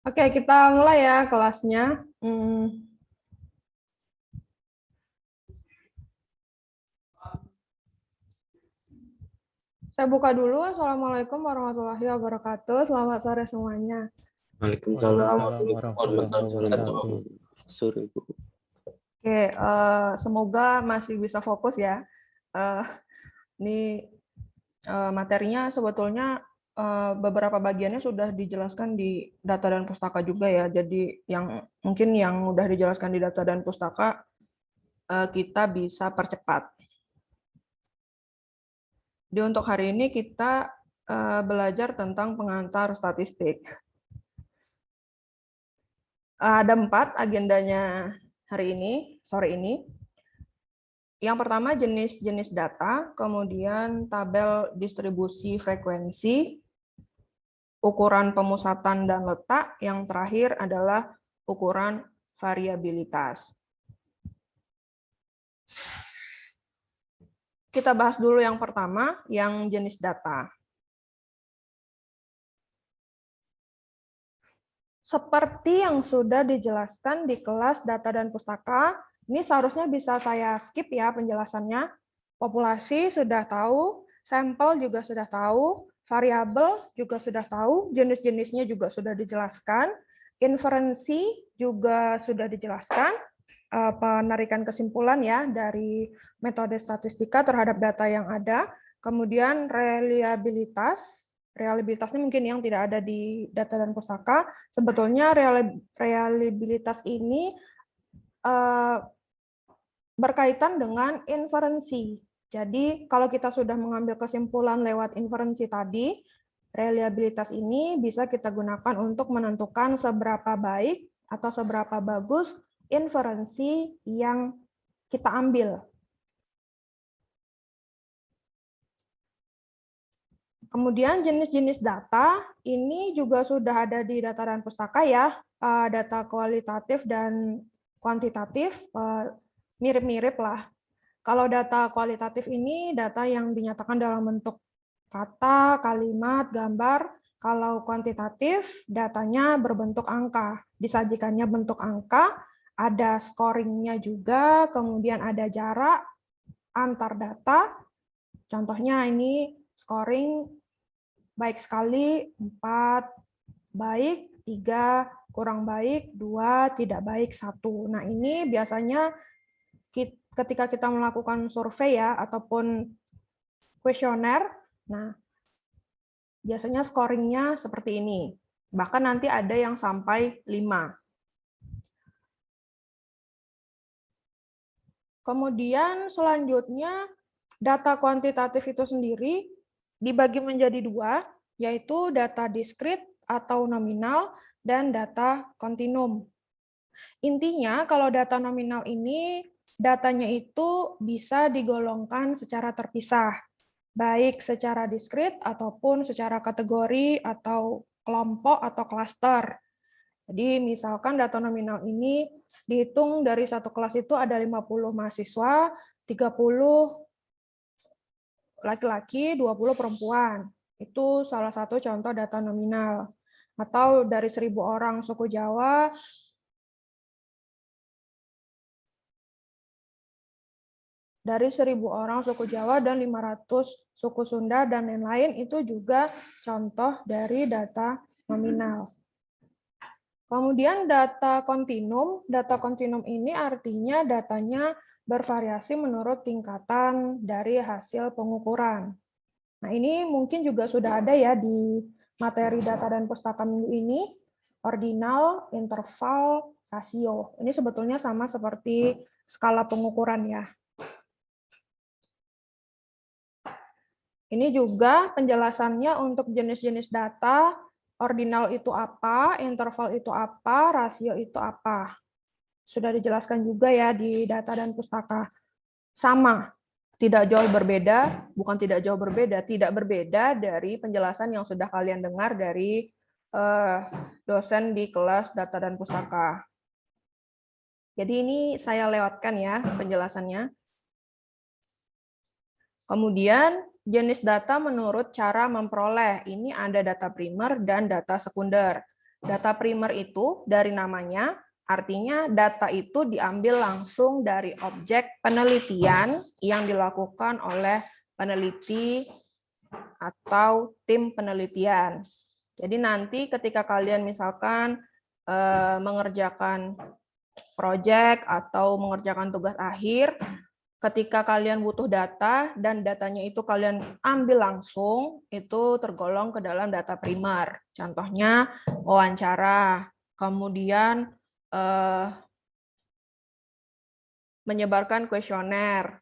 Oke, kita mulai ya kelasnya. Saya buka dulu. Assalamualaikum warahmatullahi wabarakatuh. Selamat sore semuanya. Waalaikumsalam Waalaikumsalam warahmatullahi warahmatullahi wabarakatuh. wabarakatuh. Sore, Bu. Oke, semoga masih bisa fokus ya. Ini materinya sebetulnya beberapa bagiannya sudah dijelaskan di data dan pustaka juga ya. Jadi mungkin yang udah dijelaskan di data dan pustaka kita bisa percepat. Jadi untuk hari ini kita belajar tentang pengantar statistik. Ada 4 agendanya hari ini, sore ini. Yang pertama jenis-jenis data, kemudian tabel distribusi frekuensi, ukuran pemusatan dan letak, yang terakhir adalah ukuran variabilitas. Kita bahas dulu yang pertama, yang jenis data. Seperti yang sudah dijelaskan di kelas data dan pustaka, ini seharusnya bisa saya skip ya penjelasannya. Populasi sudah tahu, sampel juga sudah tahu, variabel juga sudah tahu, jenis-jenisnya juga sudah dijelaskan, inferensi juga sudah dijelaskan, penarikan kesimpulan ya dari metode statistika terhadap data yang ada, kemudian reliabilitasnya mungkin yang tidak ada di data dan pustaka. Sebetulnya reliabilitas ini berkaitan dengan inferensi. Jadi kalau kita sudah mengambil kesimpulan lewat inferensi tadi, reliabilitas ini bisa kita gunakan untuk menentukan seberapa baik atau seberapa bagus inferensi yang kita ambil. Kemudian jenis-jenis data ini juga sudah ada di data dan pustaka ya, data kualitatif dan kuantitatif mirip-mirip lah. Kalau data kualitatif ini data yang dinyatakan dalam bentuk kata, kalimat, gambar. Kalau kuantitatif datanya berbentuk angka, disajikannya bentuk angka, ada scoringnya juga, kemudian ada jarak antar data. Contohnya ini scoring baik sekali, 4, baik, 3, kurang baik, 2, tidak baik, 1. Nah, ini biasanya ketika kita melakukan survei ya, ataupun kuesioner, nah, biasanya scoringnya seperti ini. Bahkan nanti ada yang sampai 5. Kemudian selanjutnya, data kuantitatif itu sendiri dibagi menjadi 2, yaitu data diskrit atau nominal dan data kontinum. Intinya kalau data nominal ini datanya itu bisa digolongkan secara terpisah, baik secara diskrit ataupun secara kategori atau kelompok atau klaster. Jadi misalkan data nominal ini dihitung dari satu kelas itu ada 50 mahasiswa, 30 laki-laki, 20 perempuan. Itu salah satu contoh data nominal. Atau dari 1.000 orang suku Jawa, dan 500 suku Sunda dan lain-lain, itu juga contoh dari data nominal. Kemudian data kontinum ini artinya datanya bervariasi menurut tingkatan dari hasil pengukuran. Nah, ini mungkin juga sudah ada ya di materi data dan pustaka minggu ini, ordinal, interval, rasio. Ini sebetulnya sama seperti skala pengukuran ya. Ini juga penjelasannya untuk jenis-jenis data, ordinal itu apa, interval itu apa, rasio itu apa. Sudah dijelaskan juga ya di data dan pustaka. Sama, tidak jauh berbeda, bukan tidak jauh berbeda, tidak berbeda dari penjelasan yang sudah kalian dengar dari dosen di kelas data dan pustaka. Jadi ini saya lewatkan ya penjelasannya. Kemudian jenis data menurut cara memperoleh. Ini ada data primer dan data sekunder. Data primer itu dari namanya, artinya data itu diambil langsung dari objek penelitian yang dilakukan oleh peneliti atau tim penelitian. Jadi nanti ketika kalian misalkan mengerjakan proyek atau mengerjakan tugas akhir, ketika kalian butuh data dan datanya itu kalian ambil langsung, itu tergolong ke dalam data primer. Contohnya wawancara, kemudian menyebarkan kuesioner,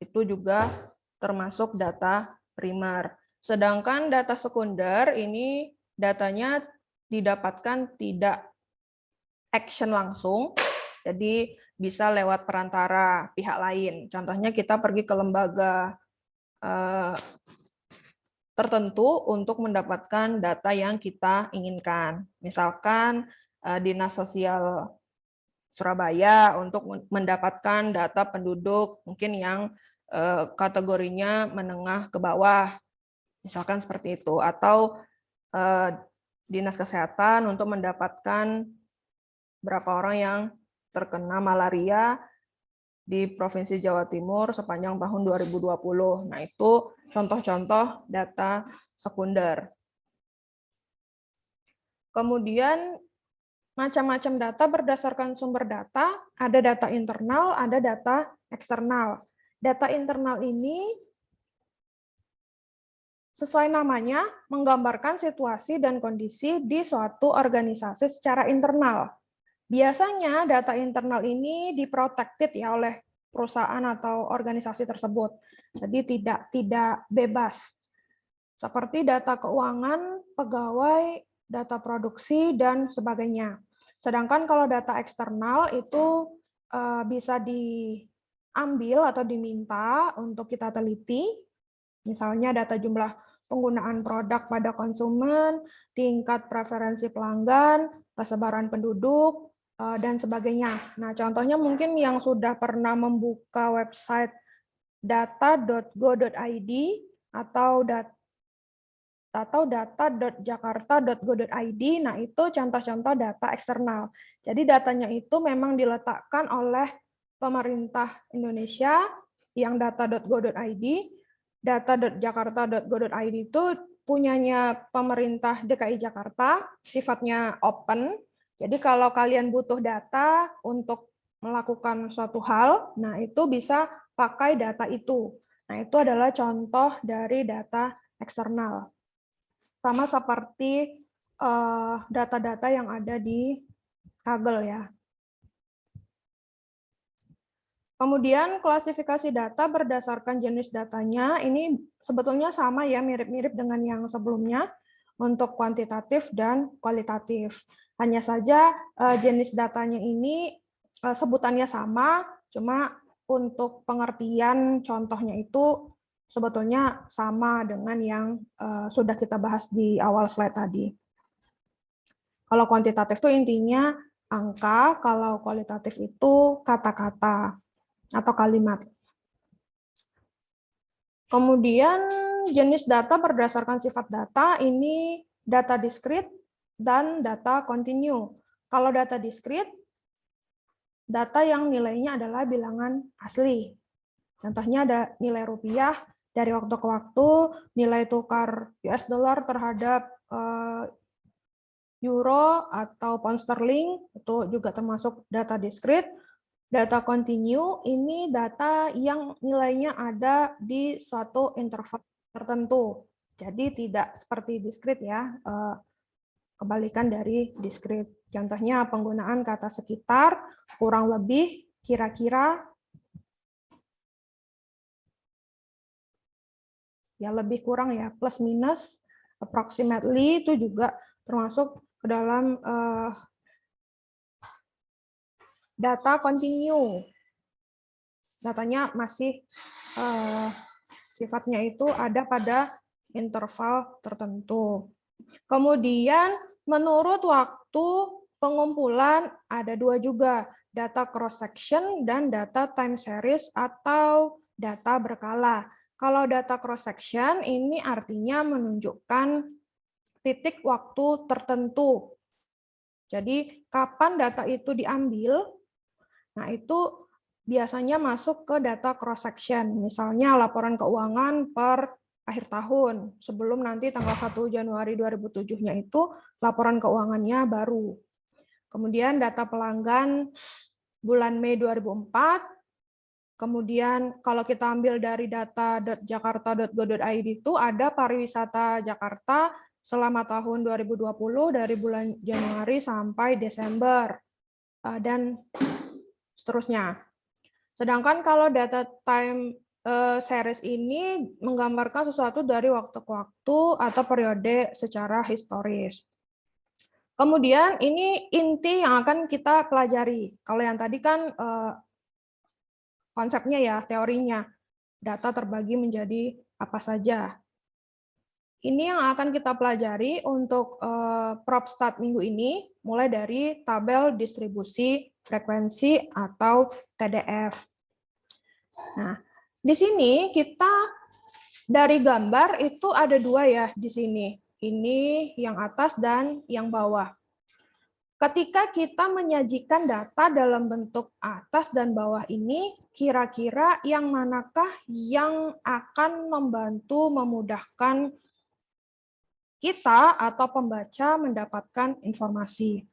itu juga termasuk data primer. Sedangkan data sekunder ini datanya didapatkan tidak action langsung, jadi bisa lewat perantara pihak lain. Contohnya kita pergi ke lembaga tertentu untuk mendapatkan data yang kita inginkan. Misalkan Dinas Sosial Surabaya untuk mendapatkan data penduduk mungkin yang kategorinya menengah ke bawah, misalkan seperti itu. Atau Dinas Kesehatan untuk mendapatkan berapa orang yang terkena malaria di Provinsi Jawa Timur sepanjang tahun 2020. Nah, itu contoh-contoh data sekunder. Kemudian macam-macam data berdasarkan sumber data, ada data internal, ada data eksternal. Data internal ini sesuai namanya menggambarkan situasi dan kondisi di suatu organisasi secara internal. Biasanya data internal ini diprotected ya oleh perusahaan atau organisasi tersebut. Jadi tidak bebas. Seperti data keuangan, pegawai, data produksi, dan sebagainya. Sedangkan kalau data eksternal itu bisa diambil atau diminta untuk kita teliti, misalnya data jumlah penggunaan produk pada konsumen, tingkat preferensi pelanggan, persebaran penduduk, dan sebagainya. Nah, contohnya mungkin yang sudah pernah membuka website data.go.id atau data.jakarta.go.id, nah itu contoh-contoh data eksternal. Jadi datanya itu memang diletakkan oleh pemerintah Indonesia yang data.go.id, data.jakarta.go.id itu punyanya pemerintah DKI Jakarta, sifatnya open. Jadi kalau kalian butuh data untuk melakukan suatu hal, nah itu bisa pakai data itu. Nah itu adalah contoh dari data eksternal. Sama seperti data-data yang ada di Kaggle ya. Kemudian klasifikasi data berdasarkan jenis datanya, ini sebetulnya sama ya, mirip-mirip dengan yang sebelumnya untuk kuantitatif dan kualitatif. Hanya saja jenis datanya ini sebutannya sama, cuma untuk pengertian contohnya itu sebetulnya sama dengan yang sudah kita bahas di awal slide tadi. Kalau kuantitatif itu intinya angka, kalau kualitatif itu kata-kata atau kalimat. Kemudian jenis data berdasarkan sifat data ini data diskrit dan data kontinu. Kalau data diskrit, data yang nilainya adalah bilangan asli. Contohnya ada nilai rupiah dari waktu ke waktu, nilai tukar US dollar terhadap euro atau pound sterling, itu juga termasuk data diskrit. Data kontinu ini data yang nilainya ada di suatu interval tertentu. Jadi tidak seperti diskrit ya, kebalikan dari diskrit. Contohnya penggunaan kata sekitar, kurang lebih, kira-kira, ya lebih kurang ya, plus minus, approximately itu juga termasuk ke dalam data kontinu. Datanya masih sifatnya itu ada pada interval tertentu. Kemudian menurut waktu pengumpulan ada dua juga, data cross section dan data time series atau data berkala. Kalau data cross section ini artinya menunjukkan titik waktu tertentu. Jadi kapan data itu diambil, nah itu biasanya masuk ke data cross section, misalnya laporan keuangan per akhir tahun, sebelum nanti tanggal 1 Januari 2007-nya itu laporan keuangannya baru. Kemudian data pelanggan bulan Mei 2004, kemudian kalau kita ambil dari data.jakarta.go.id itu ada pariwisata Jakarta selama tahun 2020 dari bulan Januari sampai Desember, dan seterusnya. Sedangkan kalau data time series ini menggambarkan sesuatu dari waktu ke waktu atau periode secara historis. Kemudian ini inti yang akan kita pelajari. Kalau yang tadi kan konsepnya ya, teorinya. Data terbagi menjadi apa saja. Ini yang akan kita pelajari untuk PropStat minggu ini, mulai dari tabel distribusi frekuensi atau TDF. Nah, di sini kita dari gambar itu ada dua ya di sini. Ini yang atas dan yang bawah. Ketika kita menyajikan data dalam bentuk atas dan bawah ini, kira-kira yang manakah yang akan membantu memudahkan kita atau pembaca mendapatkan informasi?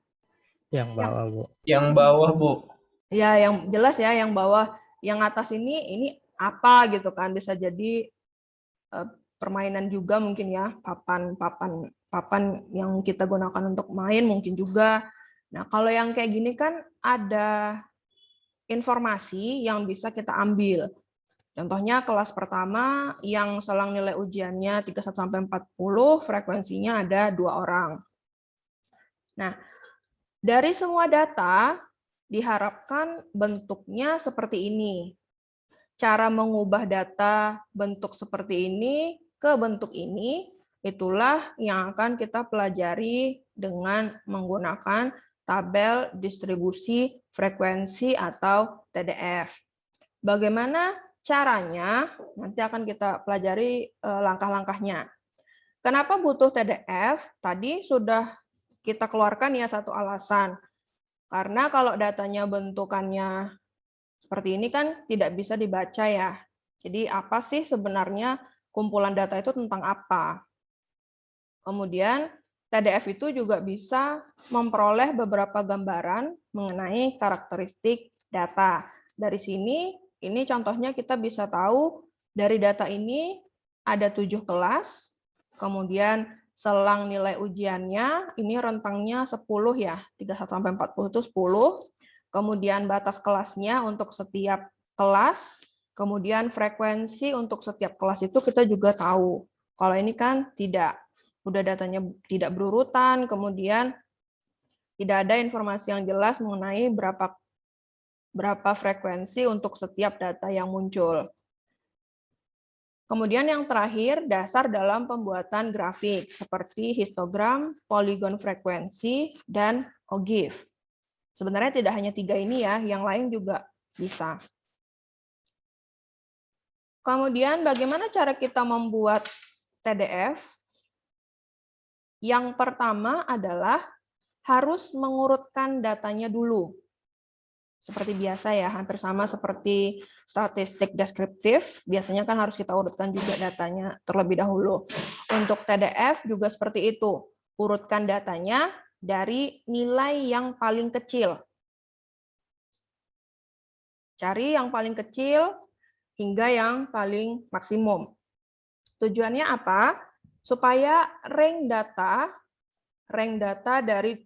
Yang bawah, Bu. Yang bawah, Bu. Ya, yang jelas ya, yang bawah. Yang atas ini apa gitu kan, bisa jadi permainan juga mungkin ya, papan yang kita gunakan untuk main mungkin juga. Nah, kalau yang kayak gini kan ada informasi yang bisa kita ambil. Contohnya kelas pertama yang selang nilai ujiannya 31-40, frekuensinya ada 2 orang. Nah, dari semua data diharapkan bentuknya seperti ini. Cara mengubah data bentuk seperti ini ke bentuk ini, itulah yang akan kita pelajari dengan menggunakan tabel distribusi frekuensi atau TDF. Bagaimana caranya? Nanti akan kita pelajari langkah-langkahnya. Kenapa butuh TDF? Tadi sudah kita keluarkan ya satu alasan. Karena kalau datanya bentukannya seperti ini kan tidak bisa dibaca ya. Jadi apa sih sebenarnya kumpulan data itu tentang apa? Kemudian TDF itu juga bisa memperoleh beberapa gambaran mengenai karakteristik data. Dari sini, ini contohnya kita bisa tahu dari data ini ada 7 kelas, kemudian selang nilai ujiannya, ini rentangnya 10 ya, 31-40 itu 10, kemudian batas kelasnya untuk setiap kelas, kemudian frekuensi untuk setiap kelas itu kita juga tahu. Kalau ini kan tidak, udah datanya tidak berurutan, kemudian tidak ada informasi yang jelas mengenai berapa frekuensi untuk setiap data yang muncul. Kemudian yang terakhir, dasar dalam pembuatan grafik, seperti histogram, polygon frekuensi, dan OGIF. Sebenarnya tidak hanya 3 ini ya, yang lain juga bisa. Kemudian bagaimana cara kita membuat TDF? Yang pertama adalah harus mengurutkan datanya dulu. Seperti biasa ya, hampir sama seperti statistik deskriptif, biasanya kan harus kita urutkan juga datanya terlebih dahulu. Untuk TDF juga seperti itu, urutkan datanya dari nilai yang paling kecil. Cari yang paling kecil hingga yang paling maksimum. Tujuannya apa? Supaya rank data dari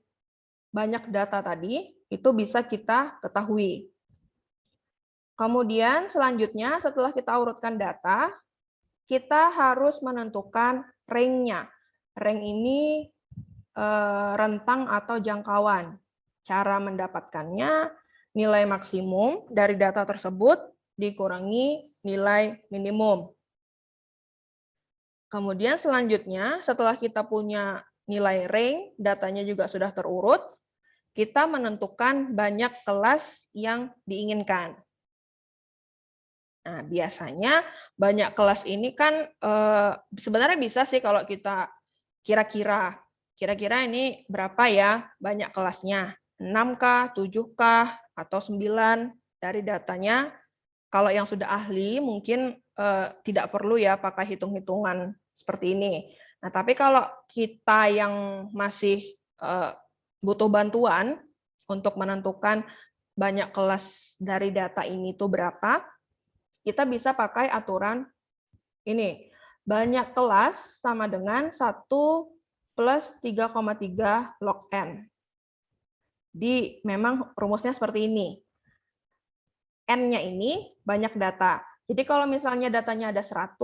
banyak data tadi itu bisa kita ketahui. Kemudian selanjutnya setelah kita urutkan data, kita harus menentukan rank-nya. Rank ini rentang atau jangkauan. Cara mendapatkannya, nilai maksimum dari data tersebut dikurangi nilai minimum. Kemudian selanjutnya, setelah kita punya nilai rank, datanya juga sudah terurut, kita menentukan banyak kelas yang diinginkan. Nah, biasanya banyak kelas ini kan sebenarnya bisa sih kalau kita kira-kira. kira-kira ini berapa ya banyak kelasnya? 6K, 7K, atau 9 dari datanya. Kalau yang sudah ahli mungkin tidak perlu ya pakai hitung-hitungan seperti ini. Nah, tapi kalau kita yang masih butuh bantuan untuk menentukan banyak kelas dari data ini tuh berapa, kita bisa pakai aturan ini. Banyak kelas sama dengan 1 plus 3,3 log N. Memang rumusnya seperti ini. N-nya ini banyak data. Jadi kalau misalnya datanya ada 100,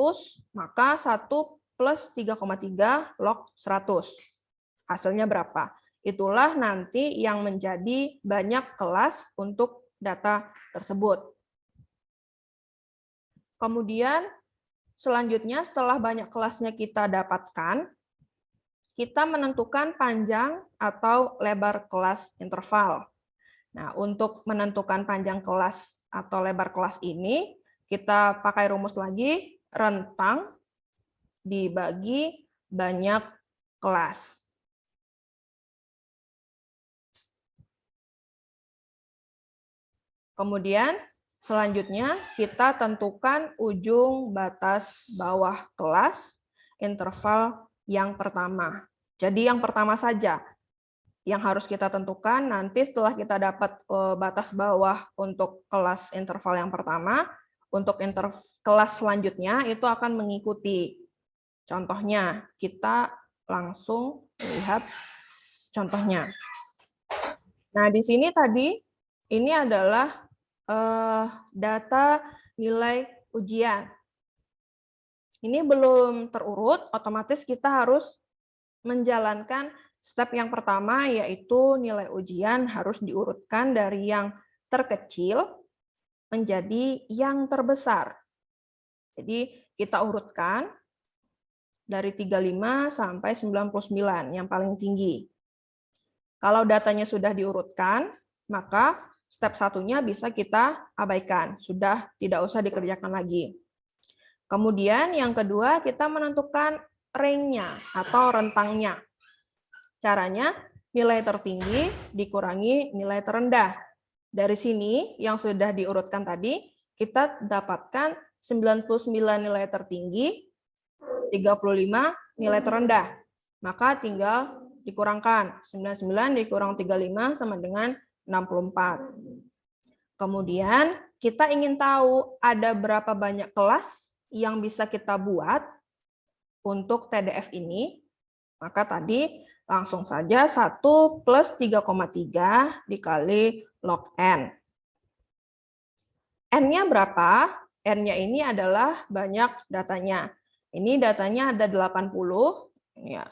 maka 1 plus 3,3 log 100. Hasilnya berapa? Itulah nanti yang menjadi banyak kelas untuk data tersebut. Kemudian selanjutnya setelah banyak kelasnya kita dapatkan, kita menentukan panjang atau lebar kelas interval. Nah, untuk menentukan panjang kelas atau lebar kelas ini, kita pakai rumus lagi, rentang dibagi banyak kelas. Kemudian, selanjutnya kita tentukan ujung batas bawah kelas interval yang pertama. Jadi yang pertama saja yang harus kita tentukan. Nanti setelah kita dapat batas bawah untuk kelas interval yang pertama, untuk kelas selanjutnya itu akan mengikuti. Contohnya, kita langsung lihat contohnya. Nah, di sini tadi ini adalah data nilai ujian. Ini belum terurut, otomatis kita harus menjalankan step yang pertama, yaitu nilai ujian harus diurutkan dari yang terkecil menjadi yang terbesar. Jadi kita urutkan dari 35 sampai 99, yang paling tinggi. Kalau datanya sudah diurutkan, maka step satunya bisa kita abaikan, sudah tidak usah dikerjakan lagi. Kemudian yang kedua, kita menentukan range-nya atau rentangnya. Caranya, nilai tertinggi dikurangi nilai terendah. Dari sini, yang sudah diurutkan tadi, kita dapatkan 99 nilai tertinggi, 35 nilai terendah. Maka tinggal dikurangkan. 99 dikurang 35 sama dengan 64. Kemudian, kita ingin tahu ada berapa banyak kelas yang bisa kita buat untuk TDF ini. Maka tadi langsung saja 1 plus 3,3 dikali log N. N-nya berapa? N-nya ini adalah banyak datanya. Ini datanya ada 80. Ini ya,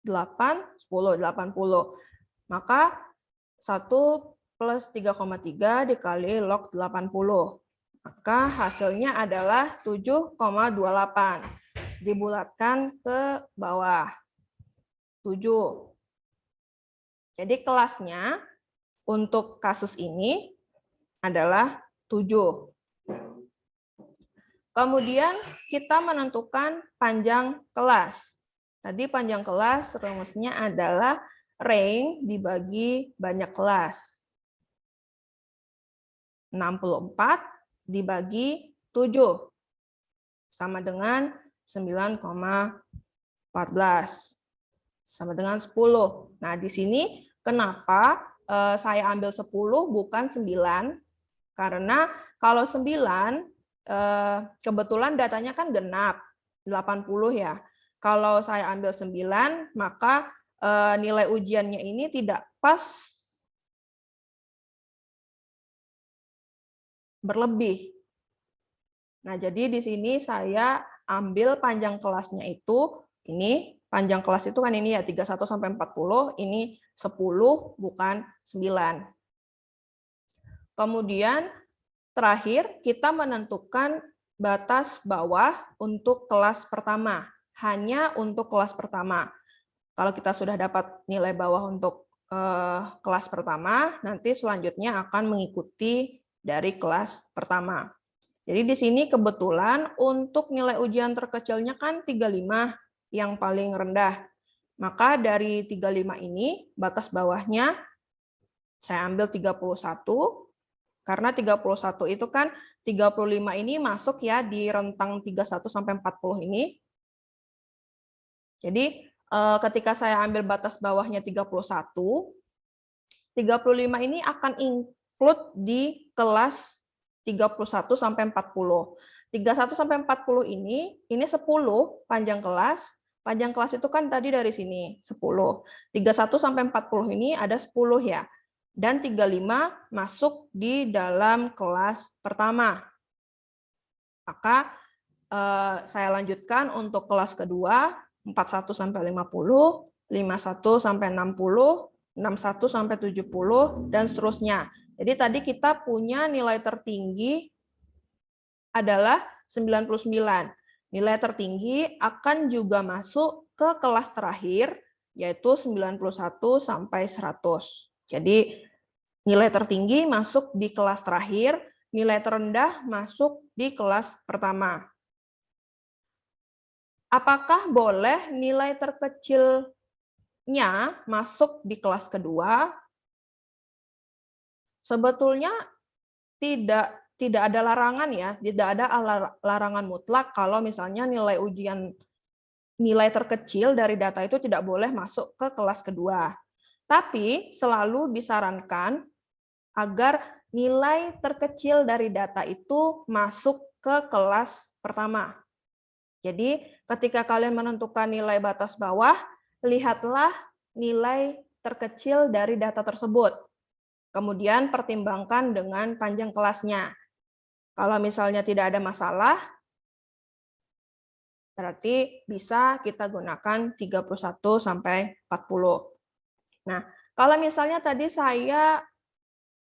8, 10, 80. Maka 1 plus 3,3 dikali log 80. Maka hasilnya adalah 7,28. Dibulatkan ke bawah. 7. Jadi kelasnya untuk kasus ini adalah 7. Kemudian kita menentukan panjang kelas. Tadi panjang kelas rumusnya adalah range dibagi banyak kelas. 64 dibagi 7 sama dengan 9,14 sama dengan 10. Nah, di sini kenapa saya ambil 10 bukan 9? Karena kalau 9 kebetulan datanya kan genap 80 ya. Kalau saya ambil 9, maka nilai ujiannya ini tidak pas berlebih. Nah, jadi di sini saya ambil panjang kelasnya itu, ini panjang kelas itu kan ini ya 31 sampai 40, ini 10 bukan 9. Kemudian terakhir kita menentukan batas bawah untuk kelas pertama, hanya untuk kelas pertama. Kalau kita sudah dapat nilai bawah untuk kelas pertama, nanti selanjutnya akan mengikuti dari kelas pertama. Jadi di sini kebetulan untuk nilai ujian terkecilnya kan 35. yang paling rendah. Maka dari 35 ini, batas bawahnya saya ambil 31, karena 31 itu kan 35 ini masuk ya di rentang 31 sampai 40 ini. Jadi ketika saya ambil batas bawahnya 31, 35 ini akan include di kelas 31 sampai 40. 31 sampai 40 ini 10 panjang kelas. Panjang kelas itu kan tadi dari sini 10. 31 sampai 40 ini ada 10 ya. Dan 35 masuk di dalam kelas pertama. Maka saya lanjutkan untuk kelas kedua 41 sampai 50, 51 sampai 60, 61 sampai 70 dan seterusnya. Jadi tadi kita punya nilai tertinggi adalah 99. Nilai tertinggi akan juga masuk ke kelas terakhir yaitu 91 sampai 100. Jadi nilai tertinggi masuk di kelas terakhir, nilai terendah masuk di kelas pertama. Apakah boleh nilai terkecilnya masuk di kelas kedua? Sebetulnya tidak ada larangan ya, tidak ada larangan mutlak kalau misalnya nilai ujian nilai terkecil dari data itu tidak boleh masuk ke kelas kedua. Tapi selalu disarankan agar nilai terkecil dari data itu masuk ke kelas pertama. Jadi ketika kalian menentukan nilai batas bawah, lihatlah nilai terkecil dari data tersebut. Kemudian pertimbangkan dengan panjang kelasnya. Kalau misalnya tidak ada masalah, berarti bisa kita gunakan 31 sampai 40. Nah, kalau misalnya tadi saya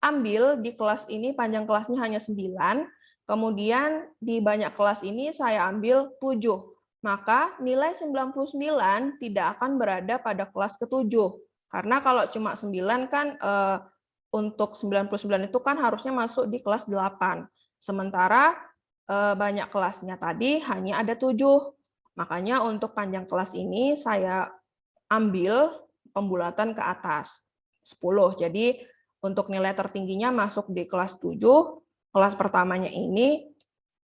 ambil di kelas ini panjang kelasnya hanya 9, kemudian di banyak kelas ini saya ambil 7. Maka nilai 99 tidak akan berada pada kelas ke-7. Karena kalau cuma 9 kan untuk 99 itu kan harusnya masuk di kelas 8. Sementara banyak kelasnya tadi hanya ada 7. Makanya untuk panjang kelas ini saya ambil pembulatan ke atas 10. Jadi untuk nilai tertingginya masuk di kelas 7, kelas pertamanya ini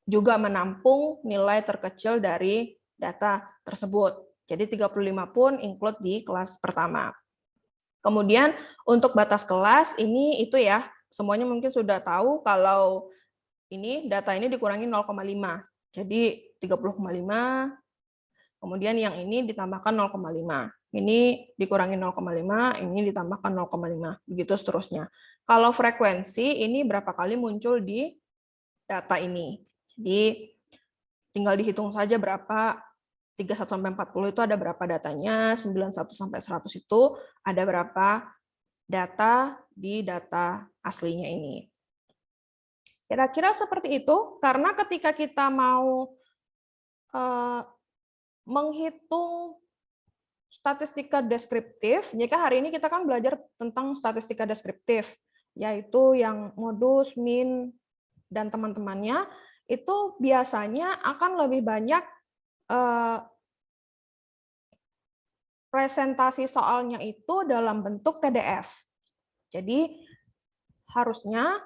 juga menampung nilai terkecil dari data tersebut. Jadi 35 pun include di kelas pertama. Kemudian untuk batas kelas ini itu ya, semuanya mungkin sudah tahu kalau ini data ini dikurangi 0,5. Jadi 30,5, kemudian yang ini ditambahkan 0,5. Ini dikurangi 0,5, ini ditambahkan 0,5, begitu seterusnya. Kalau frekuensi, ini berapa kali muncul di data ini. Jadi tinggal dihitung saja berapa, 31 sampai 40 itu ada berapa datanya, 91 sampai 100 itu ada berapa data di data aslinya ini. Kira-kira seperti itu, karena ketika kita mau menghitung statistika deskriptif, jika hari ini kita kan belajar tentang statistika deskriptif, yaitu yang modus, min, dan teman-temannya, itu biasanya akan lebih banyak presentasi soalnya itu dalam bentuk TDF. Jadi harusnya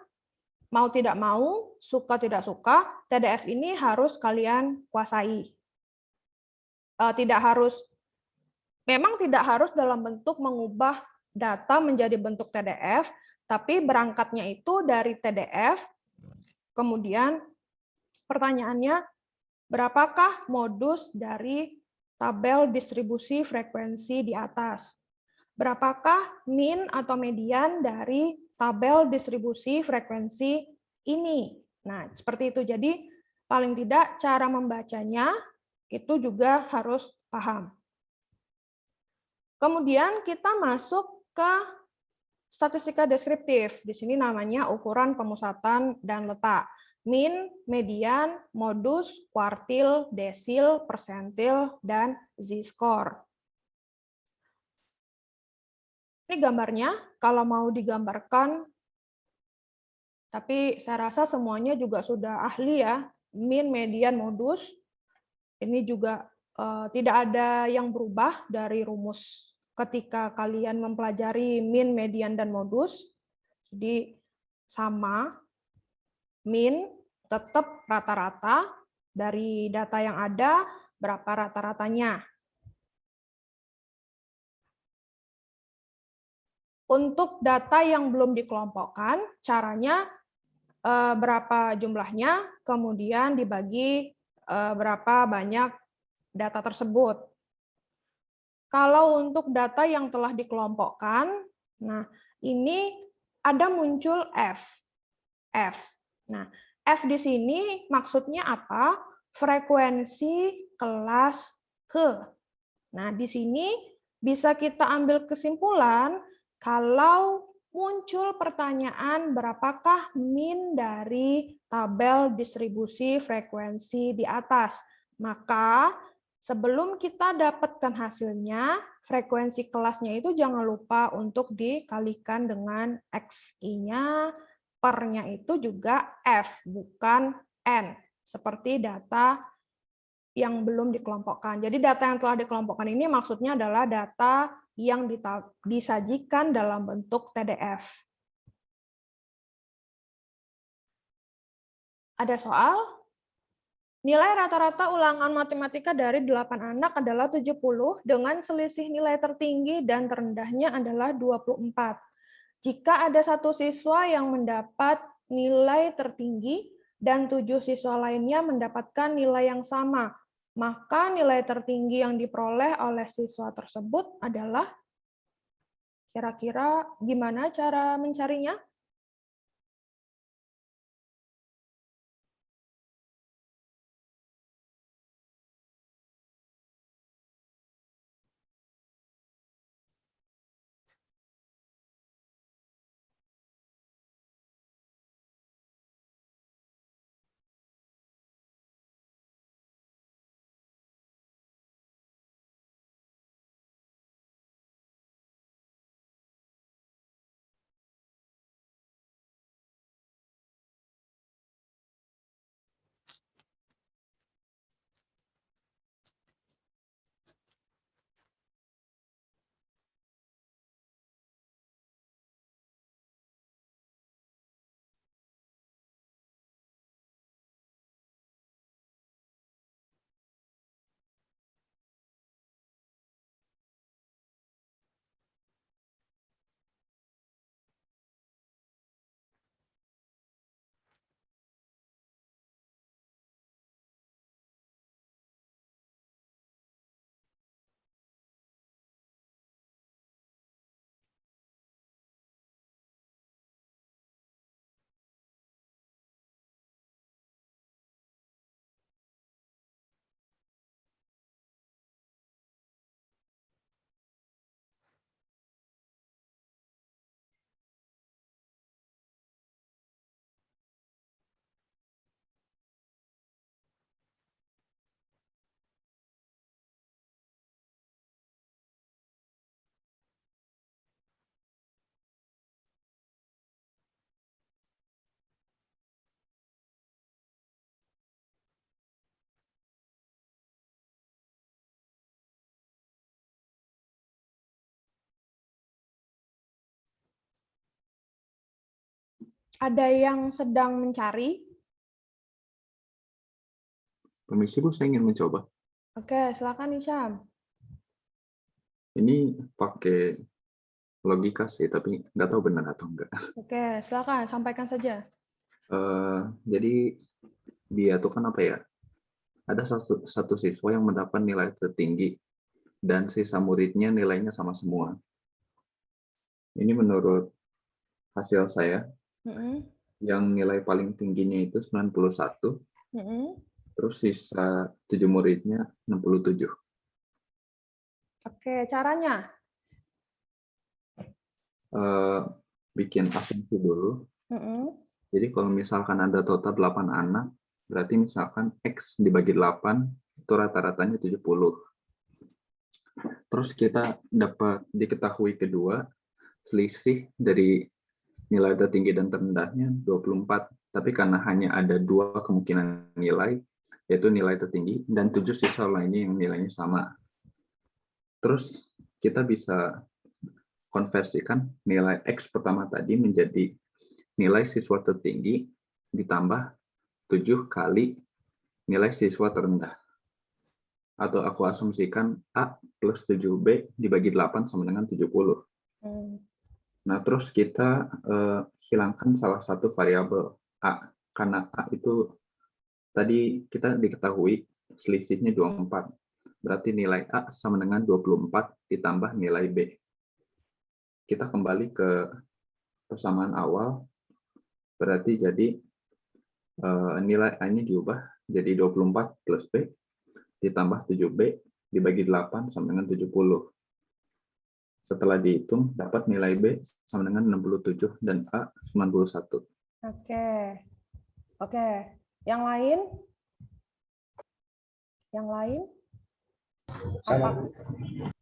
mau tidak mau, suka tidak suka, TDF ini harus kalian kuasai. Memang tidak harus dalam bentuk mengubah data menjadi bentuk TDF, tapi berangkatnya itu dari TDF, kemudian pertanyaannya, berapakah modus dari tabel distribusi frekuensi di atas? Berapakah min atau median dari tabel distribusi frekuensi ini? Nah, seperti itu. Jadi, paling tidak cara membacanya itu juga harus paham. Kemudian kita masuk ke statistika deskriptif. Di sini namanya ukuran pemusatan dan letak. Min, median, modus, kuartil, desil, persentil, dan z-score. Ini gambarnya, kalau mau digambarkan, tapi saya rasa semuanya juga sudah ahli ya. Min, median, modus. Ini juga tidak ada yang berubah dari rumus ketika kalian mempelajari min, median, dan modus. Jadi sama, min tetap rata-rata dari data yang ada, berapa rata-ratanya. Untuk data yang belum dikelompokkan, caranya berapa jumlahnya, kemudian dibagi berapa banyak data tersebut. Kalau untuk data yang telah dikelompokkan, nah ini ada muncul F. Nah, F di sini maksudnya apa? Frekuensi kelas ke. Nah, di sini bisa kita ambil kesimpulan kalau muncul pertanyaan berapakah min dari tabel distribusi frekuensi di atas. Maka sebelum kita dapatkan hasilnya, frekuensi kelasnya itu jangan lupa untuk dikalikan dengan XI-nya, per-nya itu juga F, bukan N, seperti data yang belum dikelompokkan. Jadi data yang telah dikelompokkan ini maksudnya adalah data yang disajikan dalam bentuk TDF. Ada soal? Nilai rata-rata ulangan matematika dari 8 anak adalah 70 dengan selisih nilai tertinggi dan terendahnya adalah 24. Jika ada satu siswa yang mendapat nilai tertinggi dan 7 siswa lainnya mendapatkan nilai yang sama, maka nilai tertinggi yang diperoleh oleh siswa tersebut adalah, kira-kira gimana cara mencarinya? Ada yang sedang mencari? Permisi Bu, saya ingin mencoba. Oke, silakan Isyam. Ini pakai logika sih, tapi nggak tahu benar atau enggak. Oke, silakan sampaikan saja. Jadi dia tuh kan apa ya? Ada satu siswa yang mendapat nilai tertinggi dan sisa muridnya nilainya sama semua. Ini menurut hasil saya, yang nilai paling tingginya itu 91, terus sisa 7 muridnya 67. Oke, caranya? Bikin asumsi dulu. Jadi kalau misalkan ada total 8 anak, berarti misalkan X dibagi 8, itu rata-ratanya 70. Terus kita dapat diketahui kedua, selisih dari nilai tertinggi dan terendahnya 24. Tapi karena hanya ada 2 kemungkinan nilai, yaitu nilai tertinggi, dan 7 siswa lainnya yang nilainya sama. Terus kita bisa konversikan nilai X pertama tadi menjadi nilai siswa tertinggi ditambah 7 kali nilai siswa terendah. Atau aku asumsikan A plus 7B dibagi 8 sama dengan 70. Nah, terus kita hilangkan salah satu variabel A. Karena A itu tadi kita diketahui selisihnya 24. Berarti nilai A sama dengan 24 ditambah nilai B. Kita kembali ke persamaan awal. Berarti jadi nilai A-nya diubah jadi 24 plus B ditambah 7B dibagi 8 sama dengan 70. Setelah dihitung, dapat nilai B sama dengan 67 dan A 91. Oke. Yang lain? Yang lain? Sama.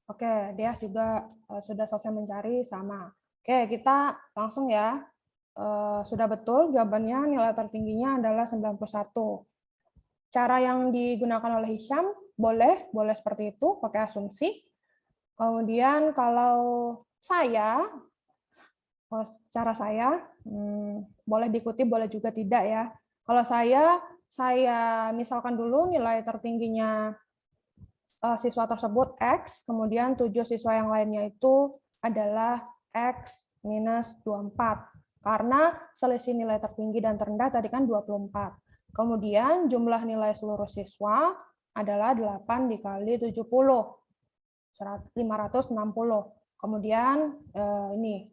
Oke, dia juga sudah selesai mencari sama. Oke, kita langsung ya. Sudah betul jawabannya, nilai tertingginya adalah 91. Cara yang digunakan oleh Hisham boleh seperti itu, pakai asumsi. Kemudian kalau cara saya boleh diikuti, boleh juga tidak ya. Kalau saya misalkan dulu nilai tertingginya siswa tersebut X, kemudian 7 siswa yang lainnya itu adalah X minus 24. Karena selisih nilai tertinggi dan terendah tadi kan 24. Kemudian jumlah nilai seluruh siswa adalah 8 dikali 70. 560. Kemudian ini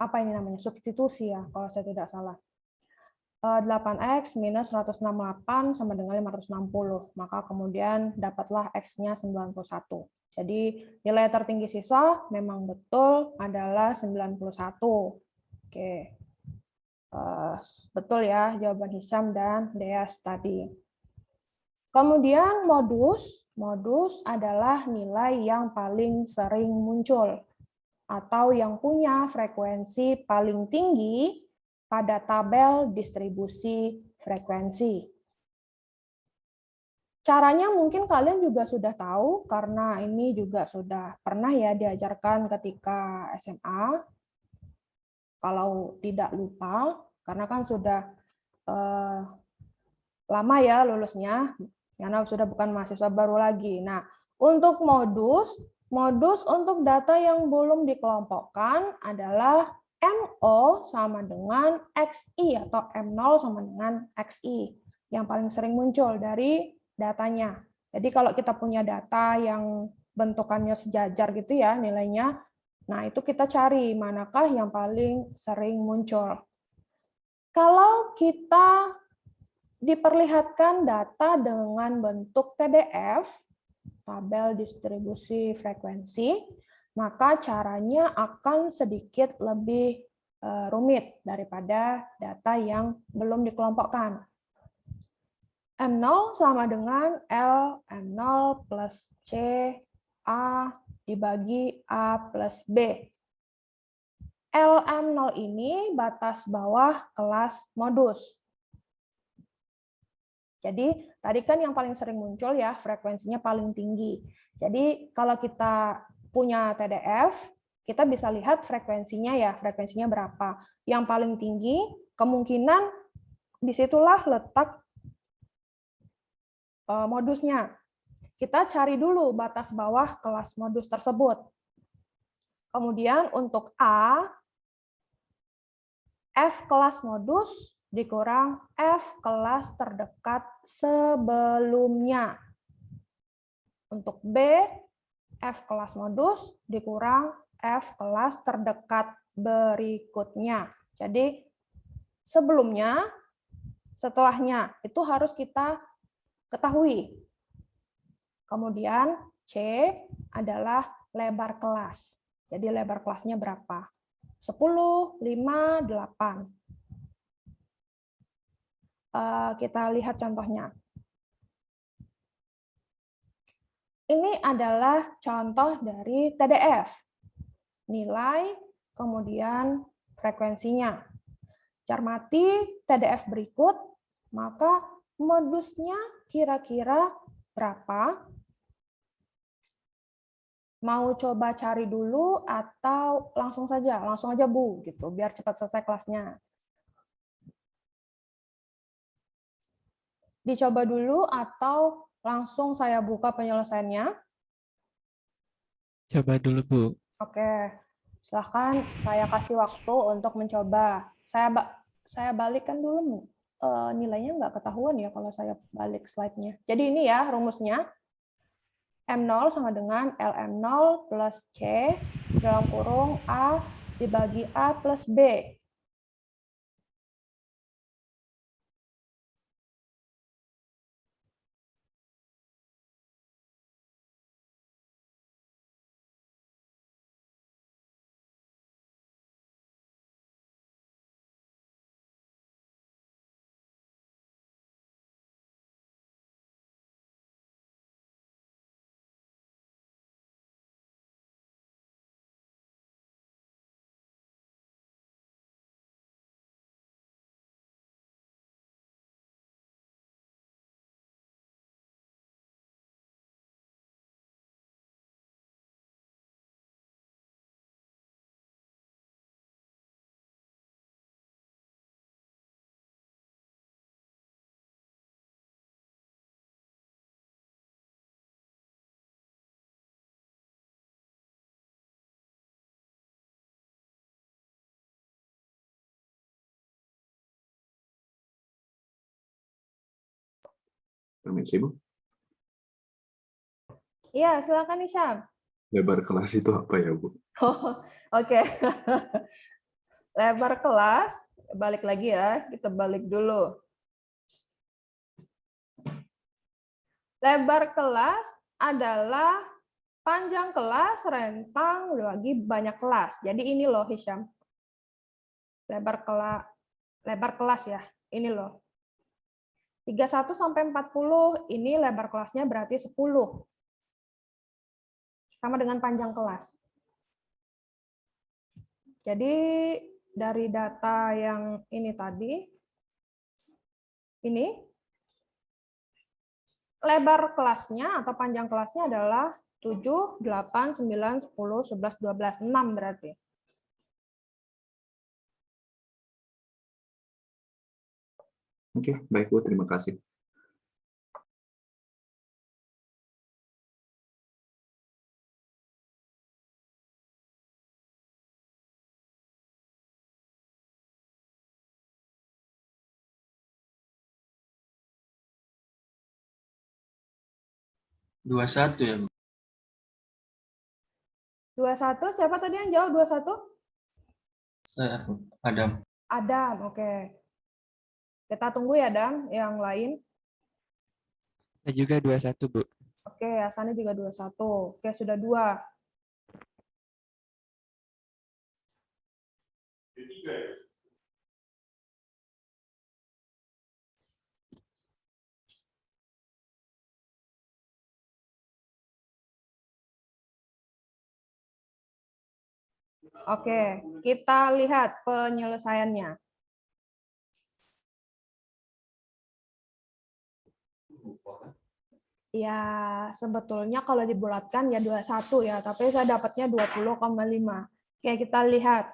apa ini namanya? Substitusi ya, kalau saya tidak salah. 8X minus 168 sama dengan 560. Maka kemudian dapatlah X-nya 91. Jadi nilai tertinggi siswa memang betul adalah 91. Oke. Betul ya jawaban Hisham dan Deas tadi. Kemudian modus adalah nilai yang paling sering muncul atau yang punya frekuensi paling tinggi pada tabel distribusi frekuensi. Caranya mungkin kalian juga sudah tahu karena ini juga sudah pernah ya diajarkan ketika SMA. Kalau tidak lupa, karena kan sudah lama ya lulusnya, karena sudah bukan mahasiswa baru lagi. Nah, untuk modus untuk data yang belum dikelompokkan adalah MO sama dengan XI atau M0 sama dengan XI yang paling sering muncul dari datanya. Jadi kalau kita punya data yang bentukannya sejajar gitu ya nilainya, nah itu kita cari manakah yang paling sering muncul. Kalau kita diperlihatkan data dengan bentuk TDF, tabel distribusi frekuensi, maka caranya akan sedikit lebih rumit daripada data yang belum dikelompokkan. M0 sama dengan L M0 plus C A dibagi A plus B. LM0 ini batas bawah kelas modus. Jadi tadi kan yang paling sering muncul ya frekuensinya paling tinggi. Jadi kalau kita punya TDF, kita bisa lihat frekuensinya berapa. Yang paling tinggi kemungkinan disitulah letak modusnya. Kita cari dulu batas bawah kelas modus tersebut. Kemudian untuk A, F kelas modus dikurang F kelas terdekat sebelumnya. Untuk B, F kelas modus dikurang F kelas terdekat berikutnya. Jadi sebelumnya, setelahnya itu harus kita ketahui. Kemudian C adalah lebar kelas. Jadi lebar kelasnya berapa? 10, 5, 8. Kita lihat contohnya. Ini adalah contoh dari TDF. Nilai, kemudian frekuensinya. Cermati TDF berikut, maka modusnya kira-kira berapa? Mau coba cari dulu atau langsung aja Bu, gitu, biar cepat selesai kelasnya. Dicoba dulu atau langsung saya buka penyelesaiannya? Coba dulu, Bu. Oke, silahkan saya kasih waktu untuk mencoba. Saya balikkan dulu, nilainya nggak ketahuan ya kalau saya balik slide-nya. Jadi ini ya rumusnya. M0 sama dengan LM0 plus C dalam kurung A dibagi A plus B. Permisi, Bu. Iya, silakan Isyam. Lebar kelas itu apa ya, Bu? Oke. Lebar kelas, balik lagi ya, kita balik dulu. Lebar kelas adalah panjang kelas rentang bagi banyak kelas. Jadi ini loh Hisyam. Lebar kelas ya. Ini loh. 31 sampai 40 ini lebar kelasnya berarti 10. Sama dengan panjang kelas. Jadi dari data yang ini tadi, ini lebar kelasnya atau panjang kelasnya adalah 7, 8, 9, 10, 11, 12, 6 berarti. Oke, baik Bu, terima kasih. Dua satu ya, Bu? 21, siapa tadi yang jawab 21? Saya, Adam. Adam, oke. Kita tunggu ya, Adam, yang lain. Saya juga 21, Bu. Oke, Asana juga 21. Oke, sudah 2. Oke, kita lihat penyelesaiannya. Ya, sebetulnya kalau dibulatkan ya 21 ya, tapi saya dapatnya 20,5. Oke, kita lihat.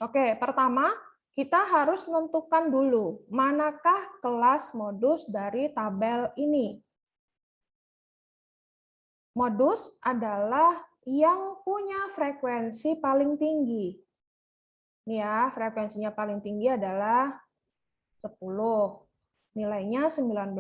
Oke, pertama kita harus menentukan dulu manakah kelas modus dari tabel ini. Modus adalah yang punya frekuensi paling tinggi. Ini ya, frekuensinya paling tinggi adalah 10. Nilainya 19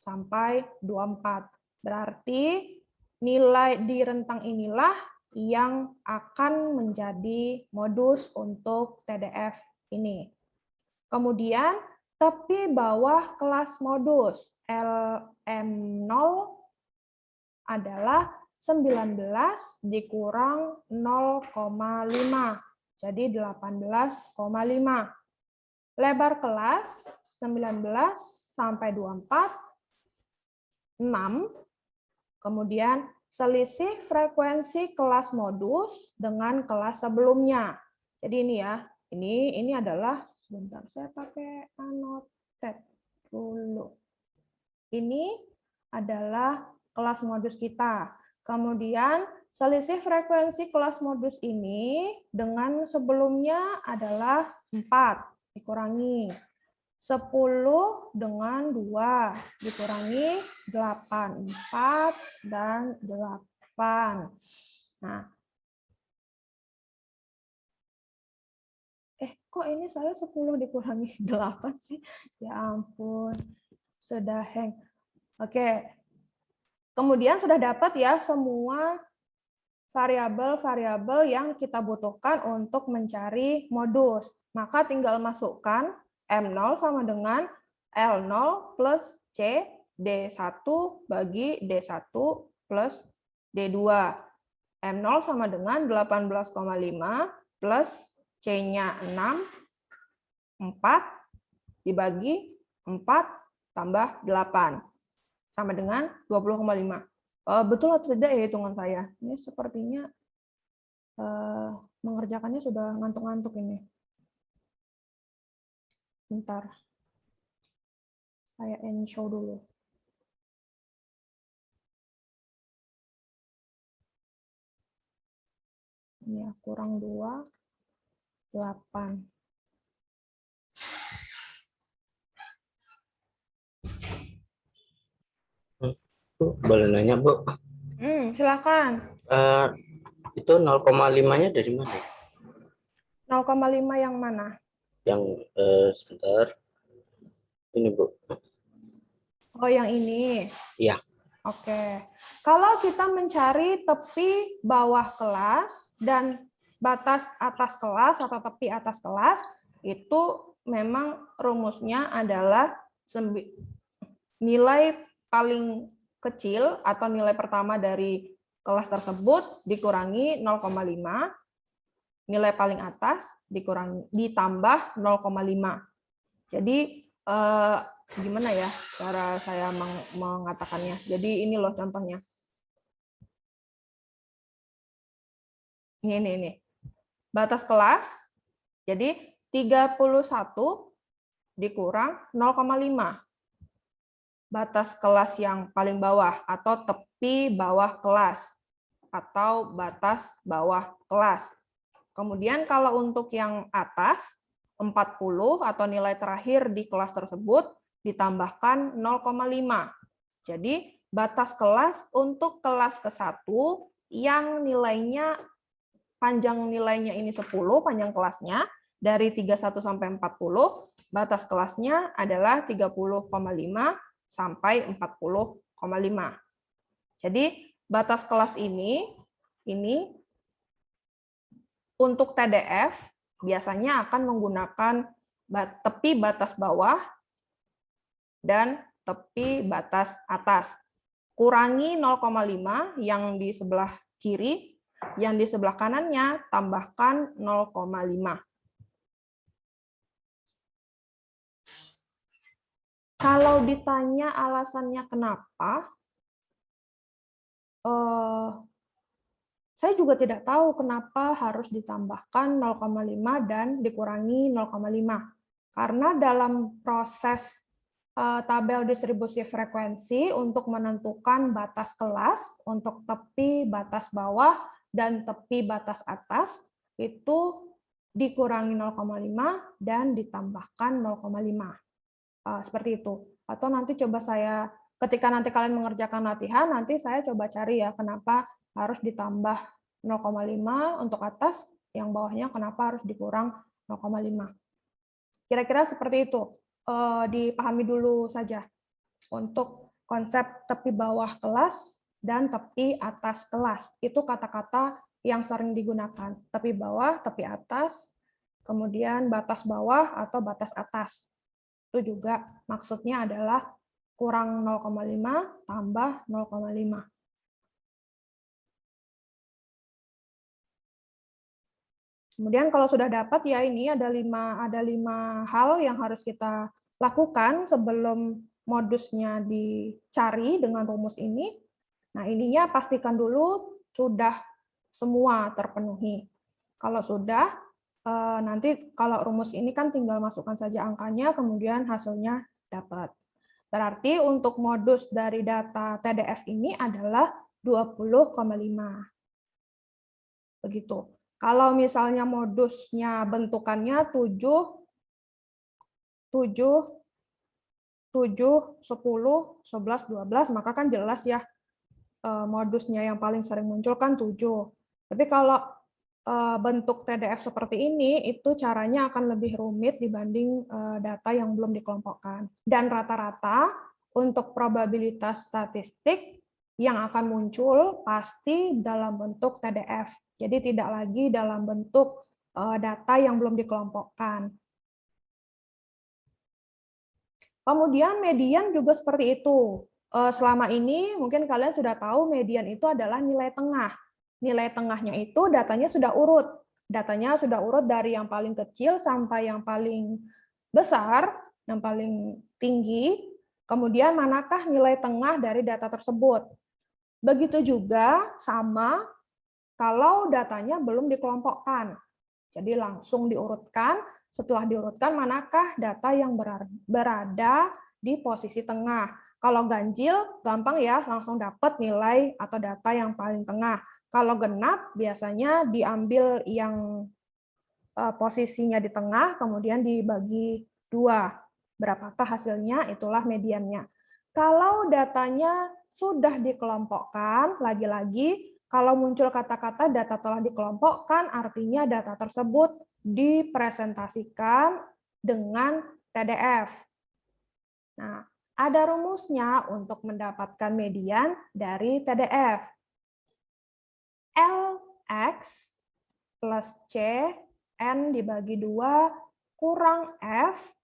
sampai 24. Berarti nilai di rentang inilah yang akan menjadi modus untuk TDF ini. Kemudian tepi bawah kelas modus LM0 adalah 19 dikurang 0,5. Jadi 18,5. Lebar kelas 19 sampai 24, 6. Kemudian selisih frekuensi kelas modus dengan kelas sebelumnya. Jadi ini ya, ini adalah, sebentar saya pakai annotate dulu. Ini adalah kelas modus kita. Kemudian selisih frekuensi kelas modus ini dengan sebelumnya adalah 4 dikurangi 10 dengan 2 dikurangi 8, 4 dan 8. Nah, kok ini saya 10 dikurangi 8 sih? Ya ampun, sudah hang. Oke, kemudian sudah dapat ya semua variabel-variabel yang kita butuhkan untuk mencari modus. Maka tinggal masukkan M0 sama dengan L0 plus C D1 bagi D1 plus D2. M0 sama dengan 18,5 plus C-nya 6, 4 dibagi 4 tambah 8. Sama dengan 20,5. Betul atau tidak ya hitungan saya? Ini sepertinya mengerjakannya sudah ngantuk-ngantuk ini. Bentar. Saya end show dulu. Ini ya, kurang 2, 8. Bu, boleh nanya, Bu? Silakan. Itu 0,5-nya dari mana? 0,5 yang mana? Yang sebentar. Ini, Bu. Oh, yang ini. Iya. Oke. Kalau kita mencari tepi bawah kelas dan batas atas kelas atau tepi atas kelas, itu memang rumusnya adalah nilai paling kecil atau nilai pertama dari kelas tersebut dikurangi 0,5, nilai paling atas ditambah 0,5. Jadi gimana ya cara saya mengatakannya? Jadi ini loh contohnya. Ini. Batas kelas, jadi 31 dikurang 0,5. Batas kelas yang paling bawah atau tepi bawah kelas atau batas bawah kelas. Kemudian kalau untuk yang atas 40 atau nilai terakhir di kelas tersebut ditambahkan 0,5. Jadi batas kelas untuk kelas ke-1 yang nilainya panjang nilainya ini 10, panjang kelasnya dari 31 sampai 40, batas kelasnya adalah 30,5 sampai 40,5. Jadi batas kelas ini untuk TDF biasanya akan menggunakan tepi batas bawah dan tepi batas atas. Kurangi 0,5 yang di sebelah kiri, yang di sebelah kanannya tambahkan 0,5. Kalau ditanya alasannya kenapa, saya juga tidak tahu kenapa harus ditambahkan 0,5 dan dikurangi 0,5. Karena dalam proses tabel distribusi frekuensi untuk menentukan batas kelas untuk tepi batas bawah dan tepi batas atas, itu dikurangi 0,5 dan ditambahkan 0,5. Seperti itu. Atau nanti coba saya, ketika nanti kalian mengerjakan latihan, nanti saya coba cari ya kenapa harus ditambah 0,5 untuk atas, yang bawahnya kenapa harus dikurang 0,5. Kira-kira seperti itu. Dipahami dulu saja untuk konsep tepi bawah kelas dan tepi atas kelas. Itu kata-kata yang sering digunakan. Tepi bawah, tepi atas, kemudian batas bawah atau batas atas. Itu juga maksudnya adalah kurang 0,5 tambah 0,5. Kemudian kalau sudah dapat ya ini ada 5 hal yang harus kita lakukan sebelum modusnya dicari dengan rumus ini. Nah, ininya pastikan dulu sudah semua terpenuhi. Kalau sudah, nanti kalau rumus ini kan tinggal masukkan saja angkanya, kemudian hasilnya dapat. Berarti untuk modus dari data TDF ini adalah 20,5. Begitu. Kalau misalnya modusnya bentukannya 7, 10, 11, 12, maka kan jelas ya modusnya yang paling sering muncul kan 7. Tapi kalau bentuk TDF seperti ini, itu caranya akan lebih rumit dibanding data yang belum dikelompokkan. Dan rata-rata untuk probabilitas statistik yang akan muncul pasti dalam bentuk TDF. Jadi tidak lagi dalam bentuk data yang belum dikelompokkan. Kemudian median juga seperti itu. Selama ini mungkin kalian sudah tahu median itu adalah nilai tengah. Nilai tengahnya itu datanya sudah urut. Datanya sudah urut dari yang paling kecil sampai yang paling besar, yang paling tinggi. Kemudian manakah nilai tengah dari data tersebut. Begitu juga sama kalau datanya belum dikelompokkan. Jadi langsung diurutkan. Setelah diurutkan, manakah data yang berada di posisi tengah. Kalau ganjil, gampang ya, langsung dapat nilai atau data yang paling tengah. Kalau genap, biasanya diambil yang posisinya di tengah, kemudian dibagi 2. Berapakah hasilnya? Itulah mediannya. Kalau datanya sudah dikelompokkan, lagi-lagi, kalau muncul kata-kata data telah dikelompokkan, artinya data tersebut dipresentasikan dengan TDF. Nah, ada rumusnya untuk mendapatkan median dari TDF. LX plus C, N dibagi 2, kurang F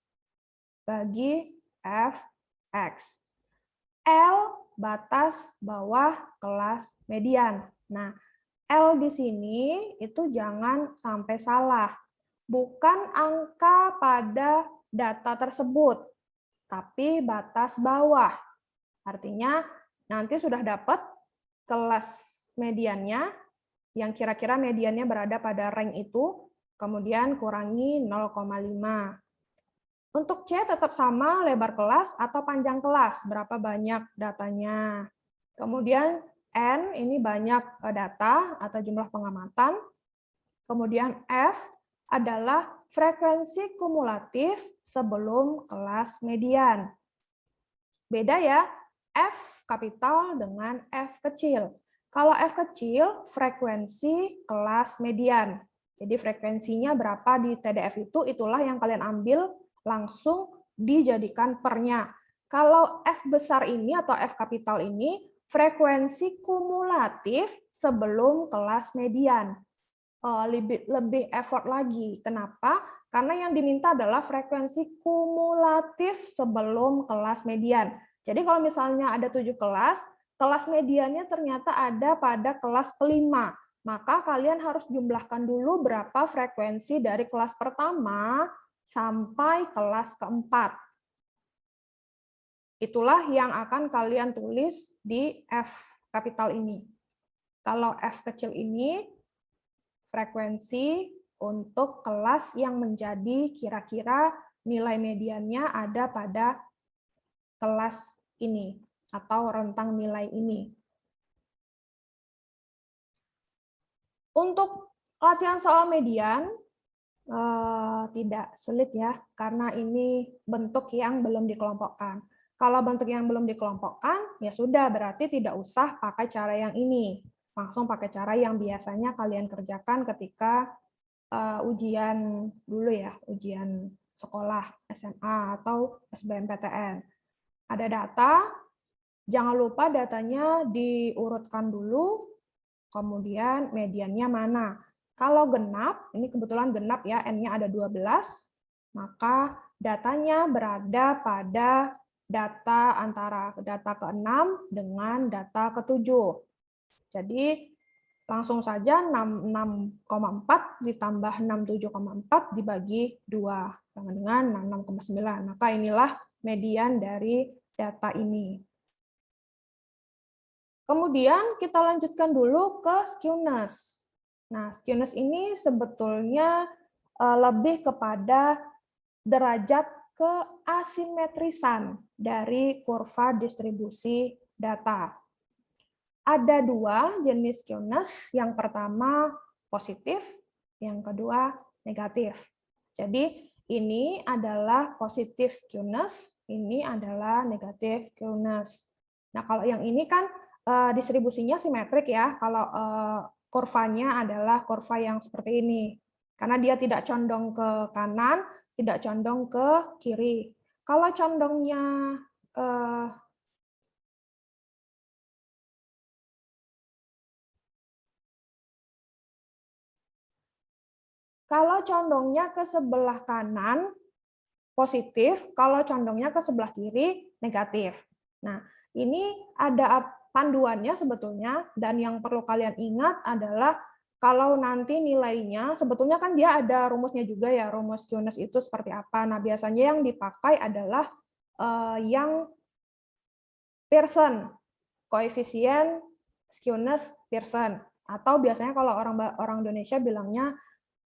bagi Fx. L batas bawah kelas median. Nah, L di sini itu jangan sampai salah. Bukan angka pada data tersebut, tapi batas bawah. Artinya nanti sudah dapat kelas mediannya, yang kira-kira mediannya berada pada rank itu, kemudian kurangi 0,5. Untuk C tetap sama lebar kelas atau panjang kelas, berapa banyak datanya. Kemudian N ini banyak data atau jumlah pengamatan. Kemudian F adalah frekuensi kumulatif sebelum kelas median. Beda ya, F kapital dengan F kecil. Kalau F kecil, frekuensi kelas median. Jadi frekuensinya berapa di TDF itu, itulah yang kalian ambil langsung dijadikan pernya. Kalau F besar ini atau F kapital ini, frekuensi kumulatif sebelum kelas median. Lebih effort lagi. Kenapa? Karena yang diminta adalah frekuensi kumulatif sebelum kelas median. Jadi kalau misalnya ada 7 kelas, kelas mediannya ternyata ada pada kelas kelima. Maka kalian harus jumlahkan dulu berapa frekuensi dari kelas pertama sampai kelas keempat. Itulah yang akan kalian tulis di F kapital ini. Kalau F kecil ini, frekuensi untuk kelas yang menjadi kira-kira nilai mediannya ada pada kelas ini atau rentang nilai ini. Untuk latihan soal median tidak sulit ya, karena ini bentuk yang belum dikelompokkan. Kalau bentuk yang belum dikelompokkan, ya sudah, berarti tidak usah pakai cara yang ini. Langsung pakai cara yang biasanya kalian kerjakan ketika ujian dulu ya, ujian sekolah SMA atau SBMPTN. Ada data, jangan lupa datanya diurutkan dulu, kemudian mediannya mana. Kalau genap, ini kebetulan genap ya, N-nya ada 12, maka datanya berada pada data antara data ke-6 dengan data ke-7. Jadi Langsung saja 66,4 ditambah 67,4 dibagi 2 sama dengan 66,9. Maka inilah median dari data ini. Kemudian kita lanjutkan dulu ke skewness. Nah, skewness ini sebetulnya lebih kepada derajat keasimetrisan dari kurva distribusi data. Ada dua jenis skewness, yang pertama positif, yang kedua negatif. Jadi ini adalah positif skewness, ini adalah negatif skewness. Nah, kalau yang ini kan distribusinya simetrik ya, kalau kurvanya adalah kurva yang seperti ini. Karena dia tidak condong ke kanan, tidak condong ke kiri. Kalau condongnya ke sebelah kanan positif, kalau condongnya ke sebelah kiri negatif. Nah, ini ada panduannya sebetulnya, dan yang perlu kalian ingat adalah kalau nanti nilainya, sebetulnya kan dia ada rumusnya juga ya, rumus skewness itu seperti apa. Nah, biasanya yang dipakai adalah yang Pearson, koefisien skewness Pearson, atau biasanya kalau orang Indonesia bilangnya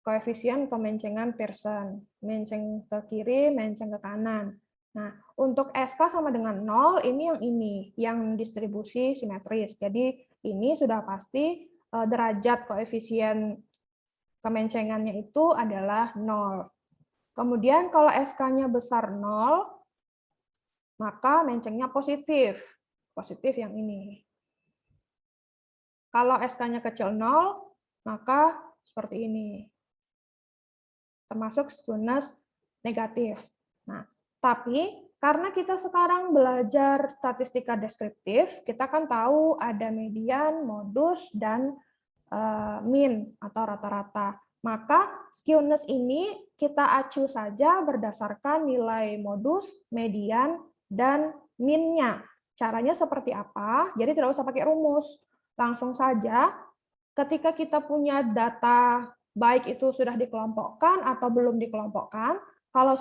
koefisien kemencengan Pearson, menceng ke kiri, menceng ke kanan. Nah, untuk SK sama dengan 0, ini yang distribusi simetris. Jadi ini sudah pasti derajat koefisien kemencengannya itu adalah 0. Kemudian kalau SK-nya besar 0, maka mencengnya positif. Positif yang ini. Kalau SK-nya kecil 0, maka seperti ini. Termasuk skewness negatif. Nah, tapi karena kita sekarang belajar statistika deskriptif, kita kan tahu ada median, modus, dan mean atau rata-rata. Maka skewness ini kita acu saja berdasarkan nilai modus, median, dan mean-nya. Caranya seperti apa? Jadi tidak usah pakai rumus. Langsung saja, ketika kita punya data baik itu sudah dikelompokkan atau belum dikelompokkan. Kalau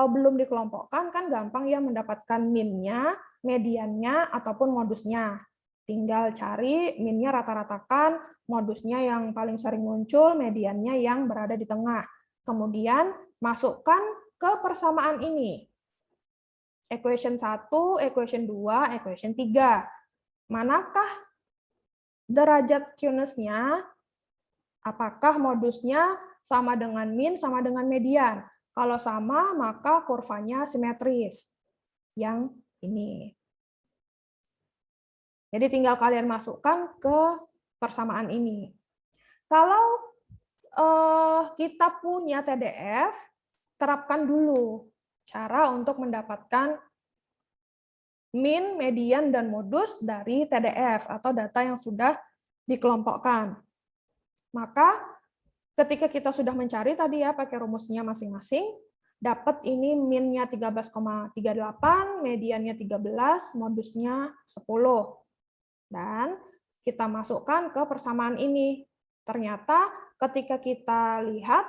belum dikelompokkan kan gampang ya mendapatkan min-nya, mediannya ataupun modusnya. Tinggal cari min-nya rata-ratakan, modusnya yang paling sering muncul, mediannya yang berada di tengah. Kemudian masukkan ke persamaan ini. Equation 1, equation 2, equation 3. Manakah derajat skewness-nya? Apakah modusnya sama dengan min, sama dengan median? Kalau sama, maka kurvanya simetris. Yang ini. Jadi tinggal kalian masukkan ke persamaan ini. Kalau kita punya TDF, terapkan dulu cara untuk mendapatkan min, median, dan modus dari TDF atau data yang sudah dikelompokkan. Maka ketika kita sudah mencari tadi ya pakai rumusnya masing-masing, dapat ini min-nya 13,38, mediannya 13, modusnya 10. Dan kita masukkan ke persamaan ini. Ternyata ketika kita lihat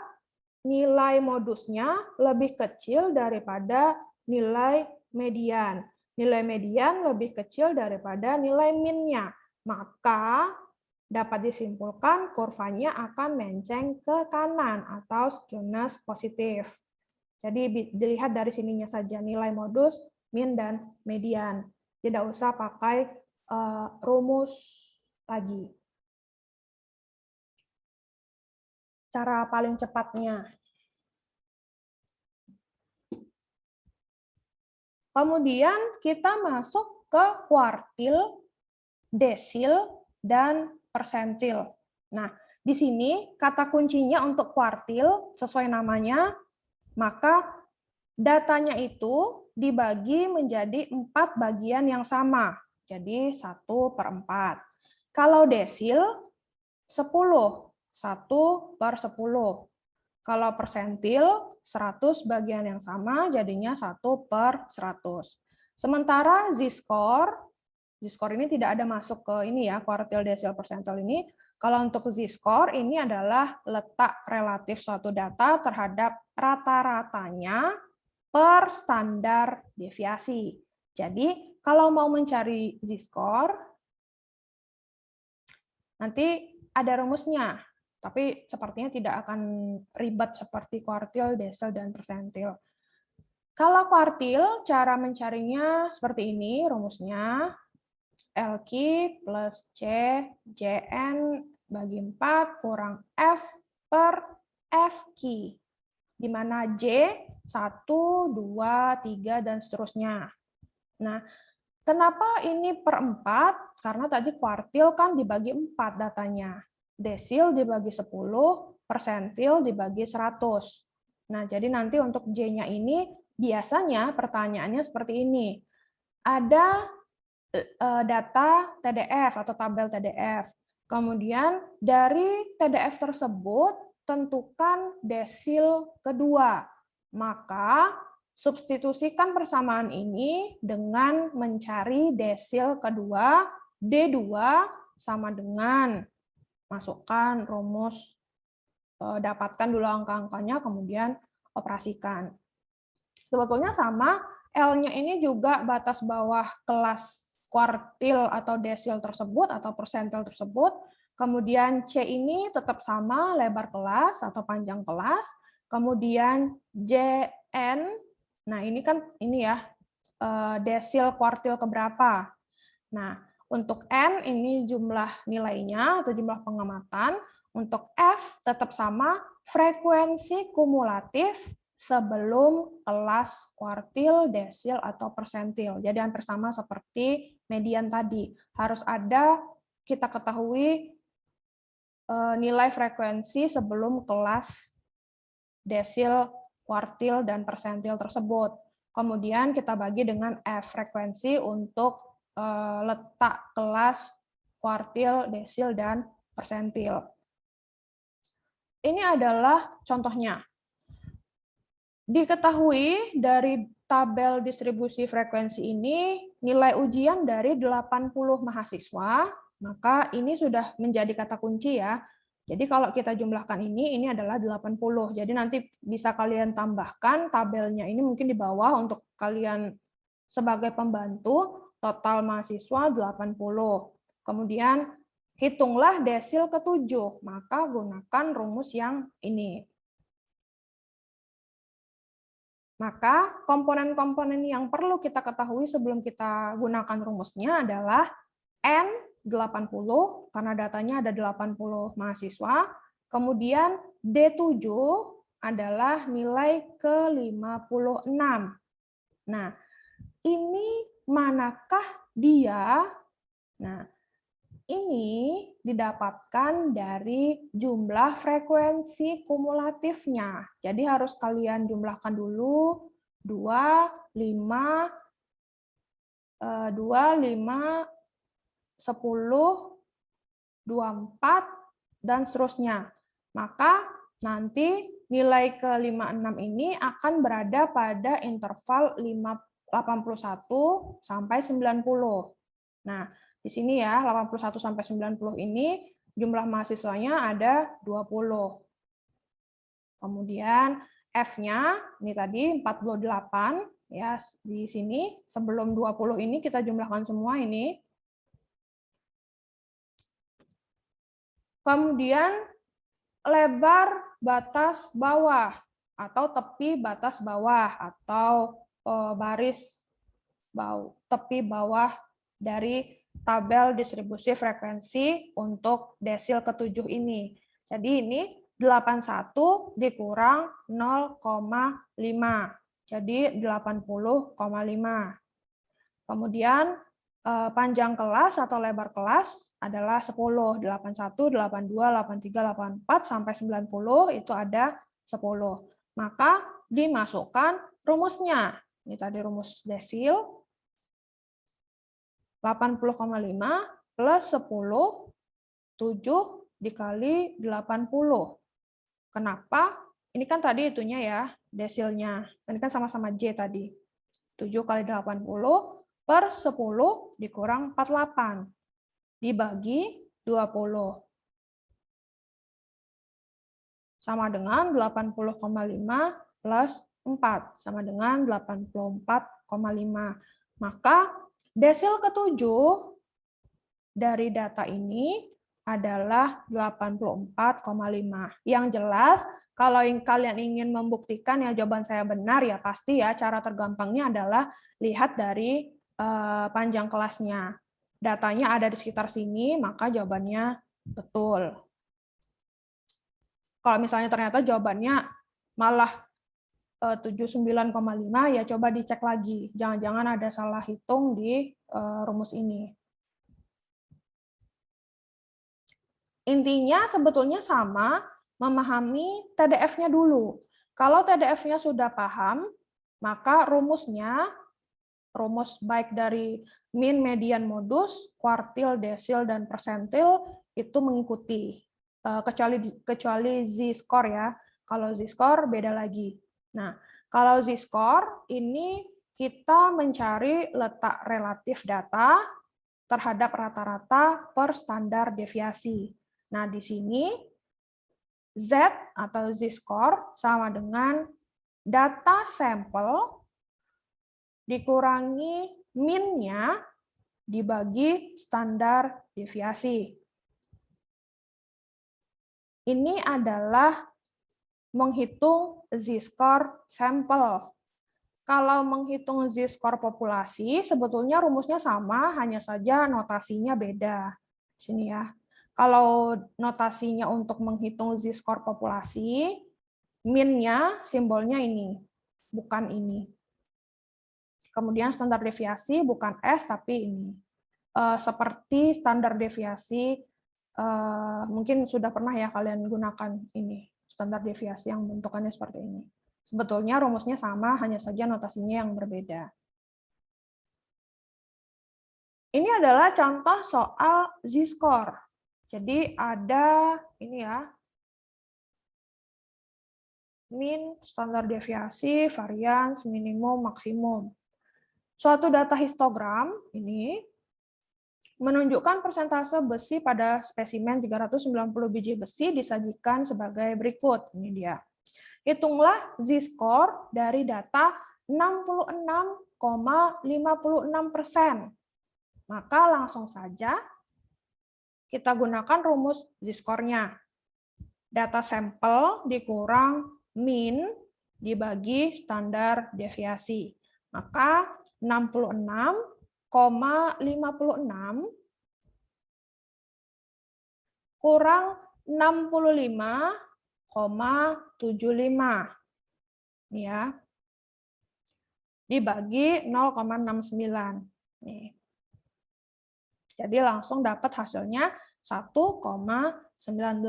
nilai modusnya lebih kecil daripada nilai median. Nilai median lebih kecil daripada nilai min-nya. Maka dapat disimpulkan kurvanya akan menceng ke kanan atau skewness positif. Jadi dilihat dari sininya saja nilai modus, min, dan median. Tidak usah pakai rumus lagi. Cara paling cepatnya. Kemudian kita masuk ke kuartil, desil, dan persentil. Nah, di sini kata kuncinya untuk kuartil, sesuai namanya, maka datanya itu dibagi menjadi 4 bagian yang sama. Jadi 1/4. Kalau desil, 10. 1/10. Kalau persentil, 100 bagian yang sama, jadinya 1/100. Sementara z-score Z-score ini tidak ada masuk ke ini ya, quartile, desil, persentil ini. Kalau untuk Z-score ini adalah letak relatif suatu data terhadap rata-ratanya per standar deviasi. Jadi kalau mau mencari Z-score, nanti ada rumusnya, tapi sepertinya tidak akan ribet seperti kuartil, desil, dan persentil. Kalau kuartil, cara mencarinya seperti ini rumusnya. LQ plus C JN bagi 4 kurang F per FQ. Di mana J 1, 2, 3, dan seterusnya. Nah, kenapa ini per 4? Karena tadi kuartil kan dibagi 4 datanya. Desil dibagi 10, persentil dibagi 100. Nah, jadi nanti untuk J-nya ini biasanya pertanyaannya seperti ini. Ada data TDF atau tabel TDF. Kemudian dari TDF tersebut tentukan desil kedua. Maka substitusikan persamaan ini dengan mencari desil kedua, D2 sama dengan masukkan rumus, dapatkan dulu angka-angkanya, kemudian operasikan. Sebetulnya sama, L-nya ini juga batas bawah kelas kuartil atau desil tersebut atau persentil tersebut. Kemudian C ini tetap sama, lebar kelas atau panjang kelas. Kemudian JN, nah ini kan ini ya, desil kuartil keberapa. Nah, untuk N ini jumlah nilainya atau jumlah pengamatan. Untuk F tetap sama, frekuensi kumulatif sebelum kelas kuartil, desil, atau persentil. Jadi hampir sama seperti median tadi. Harus ada, kita ketahui nilai frekuensi sebelum kelas desil, kuartil, dan persentil tersebut. Kemudian kita bagi dengan F, frekuensi untuk letak kelas kuartil, desil, dan persentil. Ini adalah contohnya. Diketahui dari tabel distribusi frekuensi ini, nilai ujian dari 80 mahasiswa, maka ini sudah menjadi kata kunci ya. Jadi kalau kita jumlahkan ini adalah 80. Jadi nanti bisa kalian tambahkan tabelnya ini mungkin di bawah untuk kalian sebagai pembantu, total mahasiswa 80. Kemudian hitunglah desil ke-7, maka gunakan rumus yang ini. Maka komponen-komponen yang perlu kita ketahui sebelum kita gunakan rumusnya adalah N 80, karena datanya ada 80 mahasiswa. Kemudian D7 adalah nilai ke-56. Nah, ini manakah dia? Nah, ini didapatkan dari jumlah frekuensi kumulatifnya. Jadi harus kalian jumlahkan dulu 2, 5, 10, 24, dan seterusnya. Maka nanti nilai ke-56 ini akan berada pada interval 81 sampai 90. Nah, di sini ya, 81 sampai 90 ini jumlah mahasiswanya ada 20. Kemudian F-nya ini tadi 48 ya, di sini sebelum 20 ini kita jumlahkan semua ini. Kemudian lebar batas bawah atau tepi batas bawah atau baris tepi bawah dari tabel distribusi frekuensi untuk desil ke-7 ini. Jadi ini 81 dikurang 0,5. Jadi 80,5. Kemudian panjang kelas atau lebar kelas adalah 10, 81, 82, 83, 84 sampai 90 itu ada 10. Maka dimasukkan rumusnya. Ini tadi rumus desil. 80,5 plus 10, 7 dikali 80. Kenapa? Ini kan tadi itunya ya, desilnya. Ini kan sama-sama J tadi. 7 kali 80, per 10 dikurang 48 dibagi 20. Sama dengan 80,5 plus 4, sama dengan 84,5. Maka desil ketujuh dari data ini adalah 84,5. Yang jelas, kalau kalian ingin membuktikan ya jawaban saya benar, ya pasti ya cara tergampangnya adalah lihat dari panjang kelasnya. Datanya ada di sekitar sini, maka jawabannya betul. Kalau misalnya ternyata jawabannya malah 79,5, ya coba dicek lagi. Jangan-jangan ada salah hitung di rumus ini. Intinya sebetulnya sama, memahami TDF-nya dulu. Kalau TDF-nya sudah paham, maka rumusnya, rumus baik dari min, median, modus, kuartil, desil, dan persentil itu mengikuti. Kecuali z-score ya. Kalau z-score beda lagi. Nah, kalau z-score ini kita mencari letak relatif data terhadap rata-rata per standar deviasi. Nah, di sini Z atau z-score sama dengan data sampel dikurangi min-nya dibagi standar deviasi. Ini adalah menghitung z-score sampel. Kalau menghitung z-score populasi, sebetulnya rumusnya sama, hanya saja notasinya beda. Sini ya. Kalau notasinya untuk menghitung z-score populasi, min-nya simbolnya ini, bukan ini. Kemudian standar deviasi bukan S, tapi ini. Seperti standar deviasi, mungkin sudah pernah ya kalian gunakan ini, standar deviasi yang bentukannya seperti ini. Sebetulnya rumusnya sama, hanya saja notasinya yang berbeda. Ini adalah contoh soal z-score. Jadi ada ini ya, min, standar deviasi, varians, minimum, maksimum. Suatu data histogram ini menunjukkan persentase besi pada spesimen 390 biji besi disajikan sebagai berikut. Ini dia. Hitunglah z-score dari data 66,56%. Maka langsung saja kita gunakan rumus z-score-nya. Data sampel dikurang min dibagi standar deviasi. Maka 66,56 kurang 65,75 ya, dibagi 0,69. Nih. Jadi langsung dapat hasilnya 1,19.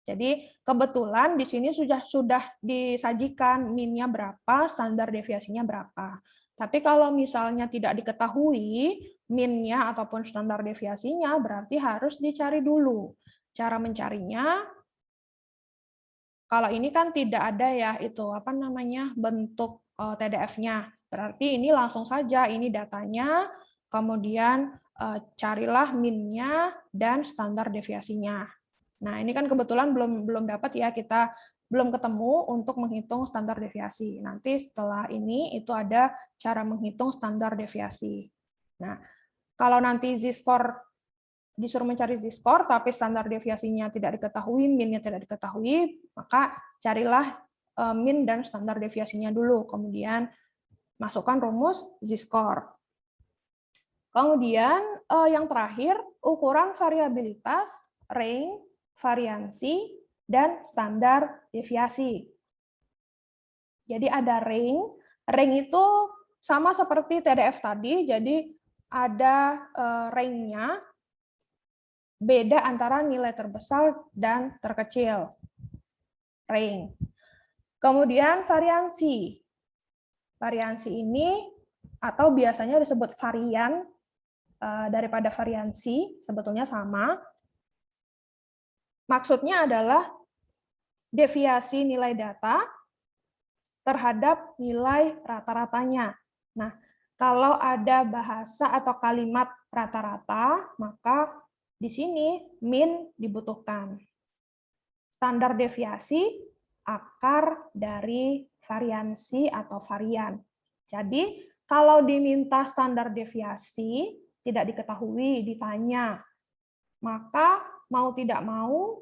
Jadi kebetulan di sini sudah disajikan min-nya berapa, standar deviasinya berapa. Tapi kalau misalnya tidak diketahui min-nya ataupun standar deviasinya, berarti harus dicari dulu. Cara mencarinya, kalau ini kan tidak ada ya itu apa namanya bentuk TDF-nya. Berarti ini langsung saja ini datanya, kemudian carilah min-nya dan standar deviasinya. Nah, ini kan kebetulan belum dapat ya, kita belum ketemu untuk menghitung standar deviasi. Nanti setelah ini itu ada cara menghitung standar deviasi. Nah, kalau nanti z-score disuruh mencari z-score tapi standar deviasinya tidak diketahui, min-nya tidak diketahui, maka carilah min dan standar deviasinya dulu, kemudian masukkan rumus z-score. Kemudian yang terakhir, ukuran variabilitas, range, variansi, dan standar deviasi. Jadi ada range. Range itu sama seperti TDF tadi, jadi ada range-nya, beda antara nilai terbesar dan terkecil. Range. Kemudian variansi. Variansi ini, atau biasanya disebut varian daripada variansi, sebetulnya sama. Maksudnya adalah deviasi nilai data terhadap nilai rata-ratanya. Nah, kalau ada bahasa atau kalimat rata-rata, maka di sini min dibutuhkan. Standar deviasi akar dari variansi atau varian. Jadi, kalau diminta standar deviasi, tidak diketahui, ditanya, maka mau tidak mau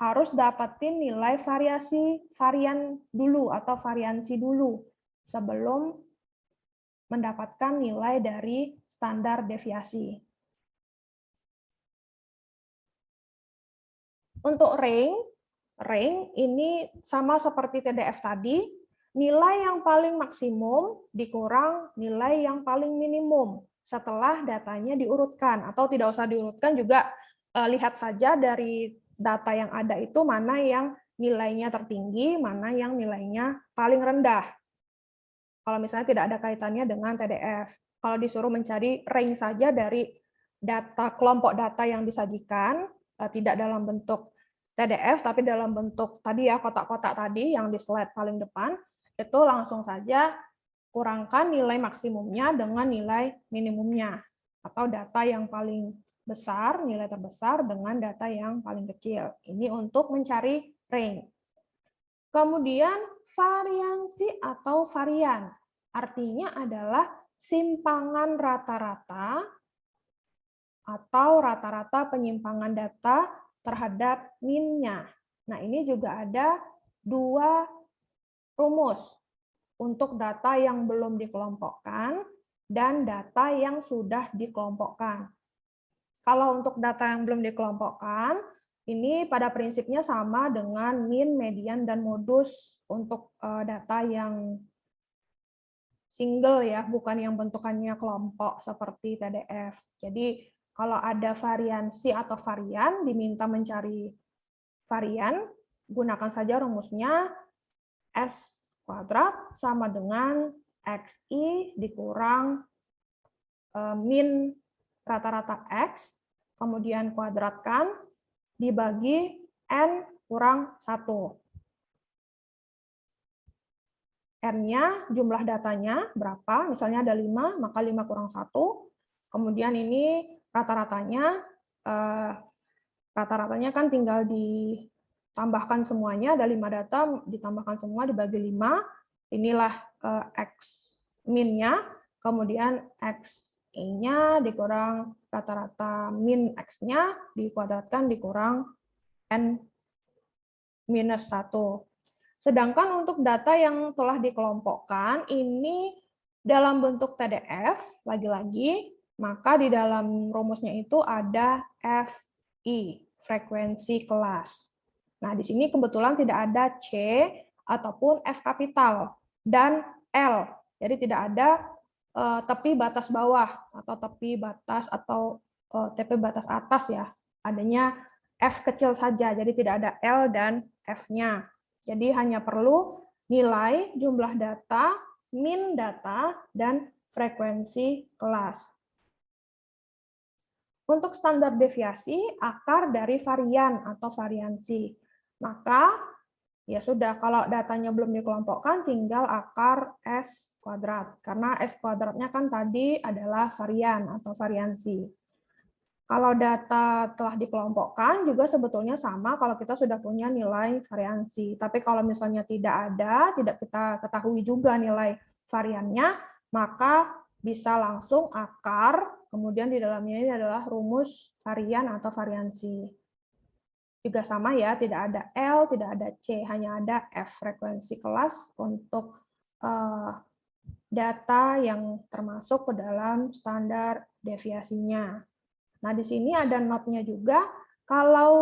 harus dapetin nilai varian dulu atau variansi dulu sebelum mendapatkan nilai dari standar deviasi. Untuk range ini sama seperti TDF tadi, nilai yang paling maksimum dikurang nilai yang paling minimum setelah datanya diurutkan, atau tidak usah diurutkan juga, lihat saja dari data yang ada itu mana yang nilainya tertinggi, mana yang nilainya paling rendah. Kalau misalnya tidak ada kaitannya dengan TDF. Kalau disuruh mencari range saja dari data kelompok data yang disajikan, tidak dalam bentuk TDF, tapi dalam bentuk tadi ya, kotak-kotak tadi yang di slide paling depan, itu langsung saja kurangkan nilai maksimumnya dengan nilai minimumnya, atau data yang paling besar, nilai terbesar dengan data yang paling kecil. Ini untuk mencari range. Kemudian variansi atau varian, artinya adalah simpangan rata-rata atau rata-rata penyimpangan data terhadap min-nya. Nah, ini juga ada dua rumus untuk data yang belum dikelompokkan dan data yang sudah dikelompokkan. Kalau untuk data yang belum dikelompokkan, ini pada prinsipnya sama dengan min, median, dan modus untuk data yang single ya, bukan yang bentukannya kelompok seperti TDF. Jadi kalau ada variansi atau varian, diminta mencari varian, gunakan saja rumusnya S kuadrat sama dengan XI dikurang min rata-rata X, kemudian kuadratkan, dibagi N kurang 1. N-nya, jumlah datanya berapa, misalnya ada 5, maka 5 kurang 1. Kemudian ini rata-ratanya, rata-ratanya kan tinggal ditambahkan semuanya, ada 5 data, ditambahkan semua, dibagi 5. Inilah X min-nya, kemudian X-nya dikurang rata-rata min X-nya, dikuadratkan dikurang N minus 1. Sedangkan untuk data yang telah dikelompokkan, ini dalam bentuk TDF, lagi-lagi, maka di dalam rumusnya itu ada FI, frekuensi kelas. Nah, di sini kebetulan tidak ada C ataupun F kapital, dan L. Jadi tidak ada tepi batas bawah, atau tepi batas, atau TP batas atas ya. Adanya F kecil saja, jadi tidak ada L dan F-nya. Jadi hanya perlu nilai jumlah data, min data, dan frekuensi kelas. Untuk standar deviasi, akar dari varian atau variansi. Maka, ya sudah, kalau datanya belum dikelompokkan, tinggal akar S kuadrat. Karena S kuadratnya kan tadi adalah varian atau variansi. Kalau data telah dikelompokkan juga sebetulnya sama kalau kita sudah punya nilai variansi. Tapi kalau misalnya tidak ada, tidak kita ketahui juga nilai variannya, maka bisa langsung akar, kemudian di dalamnya ini adalah rumus varian atau variansi. Juga sama ya, tidak ada L, tidak ada C, hanya ada F, frekuensi kelas untuk data yang termasuk ke dalam standar deviasinya. Nah, di sini ada note-nya juga, kalau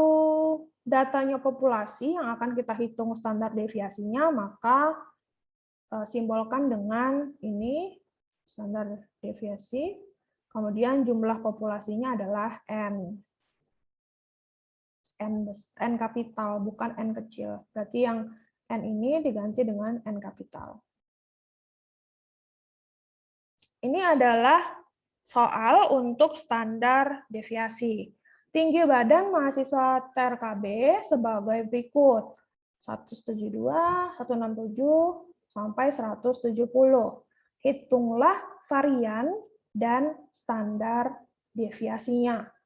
datanya populasi yang akan kita hitung standar deviasinya, maka simbolkan dengan ini, standar deviasi, kemudian jumlah populasinya adalah N. N kapital, bukan N kecil. Berarti yang N ini diganti dengan N kapital. Ini adalah soal untuk standar deviasi. Tinggi badan mahasiswa TRKB sebagai berikut. 172, 167, sampai 170. Hitunglah varian dan standar deviasinya.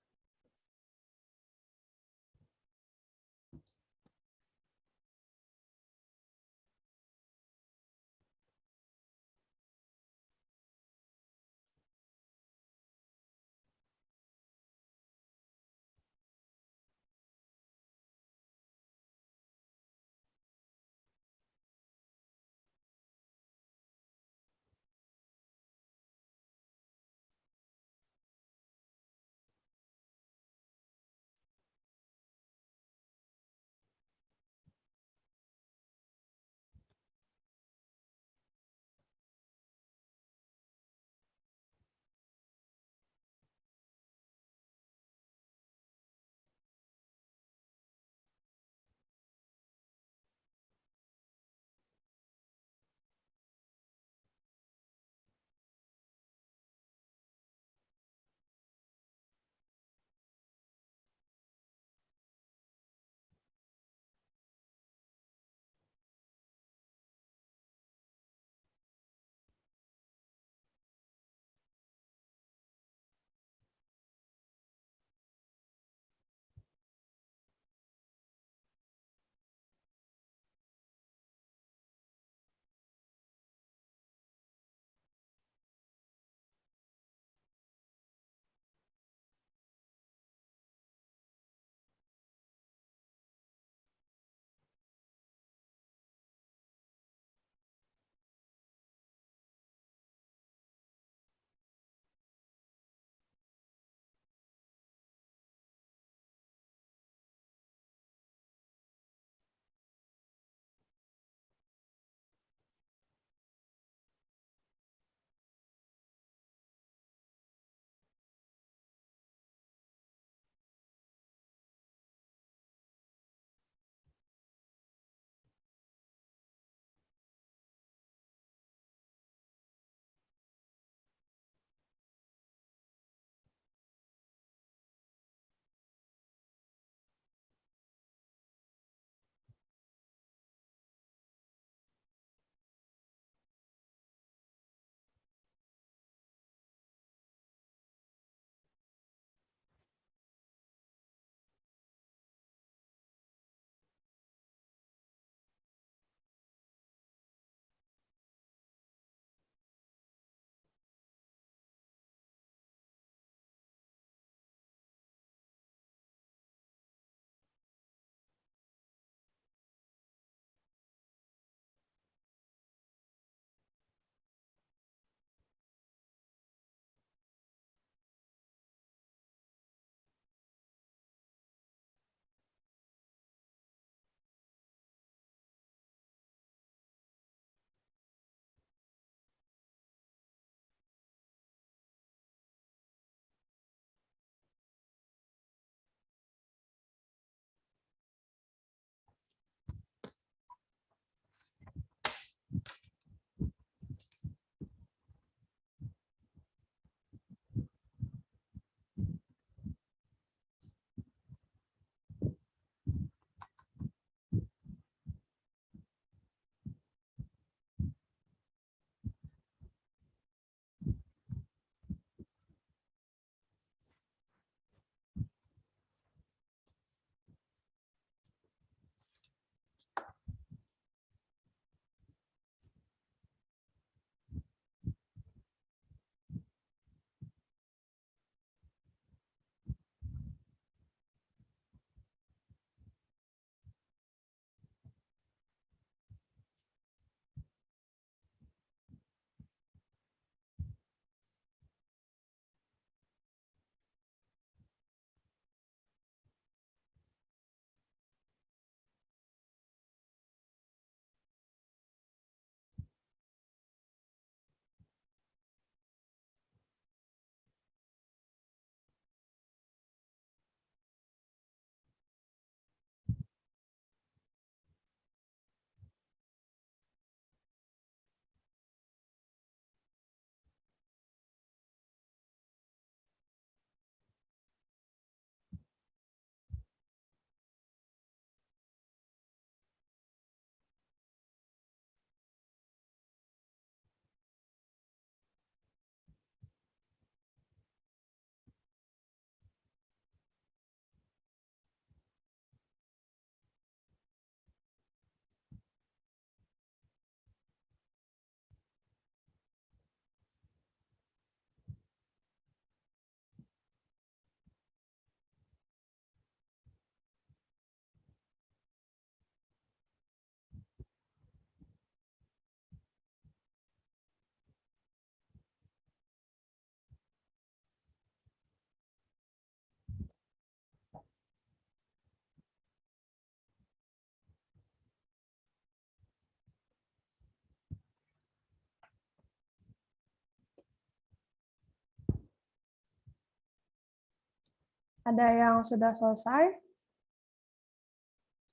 Ada yang sudah selesai?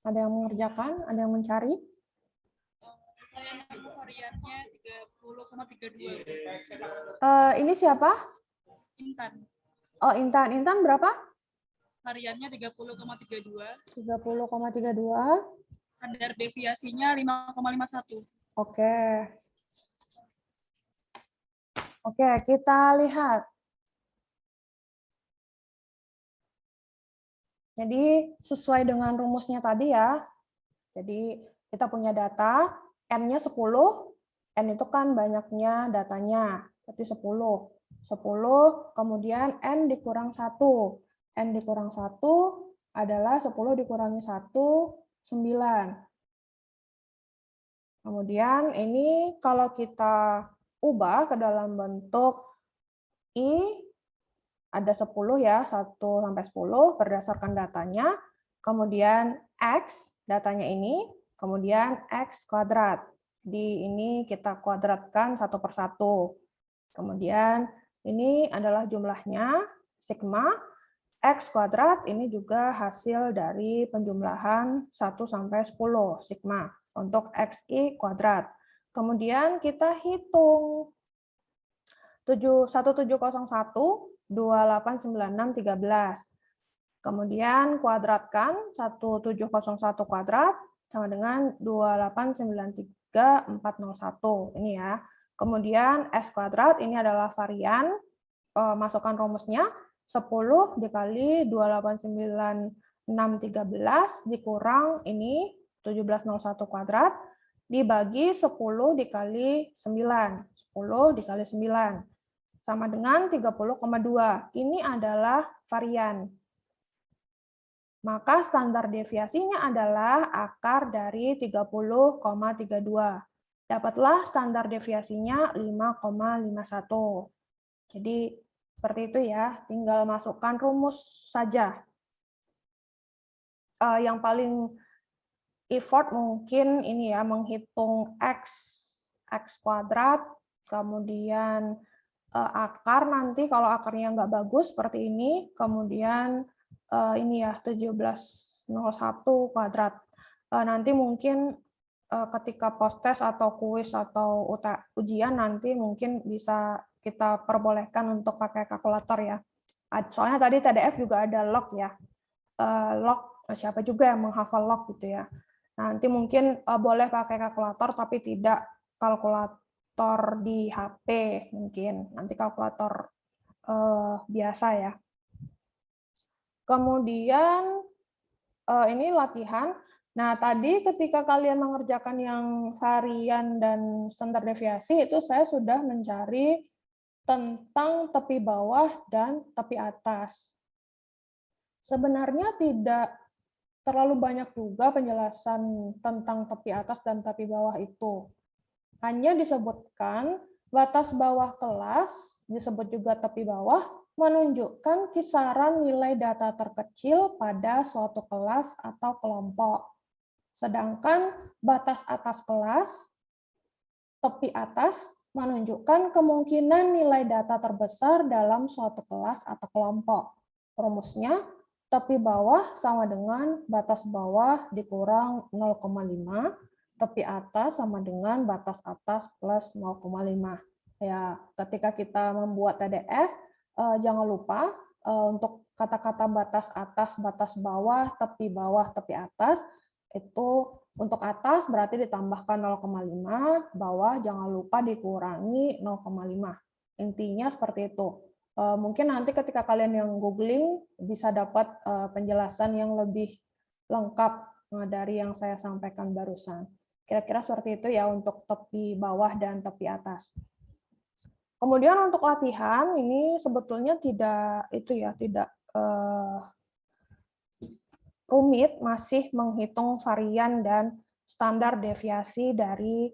Ada yang mengerjakan? Ada yang mencari? Saya nemu variannya 30,32. Ini siapa? Intan. Oh, Intan. Intan berapa? Variannya 30,32. 30,32. Kadar deviasinya 5,51. Oke. Oke, kita lihat. Jadi sesuai dengan rumusnya tadi ya. Jadi kita punya data, N-nya 10, N itu kan banyaknya datanya, berarti 10. 10, kemudian N dikurang 1. N dikurang 1 adalah 10 dikurangi 1, 9. Kemudian ini kalau kita ubah ke dalam bentuk I, ada 10 ya, 1 sampai 10 berdasarkan datanya. Kemudian X, datanya ini, kemudian X kuadrat. Di ini kita kuadratkan satu per satu. Kemudian ini adalah jumlahnya, sigma. X kuadrat ini juga hasil dari penjumlahan 1 sampai 10, sigma, untuk XI kuadrat. Kemudian kita hitung 1701, 2896, 13. Kemudian kuadratkan 1701 kuadrat sama dengan 2893401. Ini ya. Kemudian S kuadrat ini adalah varian, masukkan rumusnya 10 dikali 289,613 dikurang ini 1701 kuadrat dibagi 10 dikali 9. 10 dikali 9 sama dengan 30,2. Ini adalah varian. Maka standar deviasinya adalah akar dari 30,32. Dapatlah standar deviasinya 5,51. Jadi seperti itu ya, tinggal masukkan rumus saja. Yang paling effort mungkin ini ya, menghitung X kuadrat, kemudian akar nanti kalau akarnya nggak bagus seperti ini, kemudian ini ya 1701 kuadrat. Nanti mungkin ketika post-test atau kuis atau ujian nanti mungkin bisa kita perbolehkan untuk pakai kalkulator ya. Soalnya tadi TDF juga ada log ya. Log, siapa juga yang menghafal log gitu ya. Nanti mungkin boleh pakai kalkulator tapi tidak kalkulator di HP mungkin. Nanti kalkulator biasa ya. Kemudian ini latihan. Nah, tadi ketika kalian mengerjakan yang varian dan standar deviasi, itu saya sudah mencari tentang tepi bawah dan tepi atas. Sebenarnya tidak terlalu banyak juga penjelasan tentang tepi atas dan tepi bawah itu. Hanya disebutkan batas bawah kelas, disebut juga tepi bawah, menunjukkan kisaran nilai data terkecil pada suatu kelas atau kelompok. Sedangkan batas atas kelas, tepi atas, menunjukkan kemungkinan nilai data terbesar dalam suatu kelas atau kelompok. Rumusnya, tepi bawah sama dengan batas bawah dikurang 0,5, tepi atas sama dengan batas atas plus 0,5. Ya, ketika kita membuat TDF, jangan lupa untuk kata-kata batas atas, batas bawah, tepi atas, itu untuk atas berarti ditambahkan 0,5, bawah jangan lupa dikurangi 0,5. Intinya seperti itu. Mungkin nanti ketika kalian yang googling bisa dapat penjelasan yang lebih lengkap dari yang saya sampaikan barusan. Kira-kira seperti itu ya untuk tepi bawah dan tepi atas. Kemudian untuk latihan ini sebetulnya tidak rumit, masih menghitung varian dan standar deviasi dari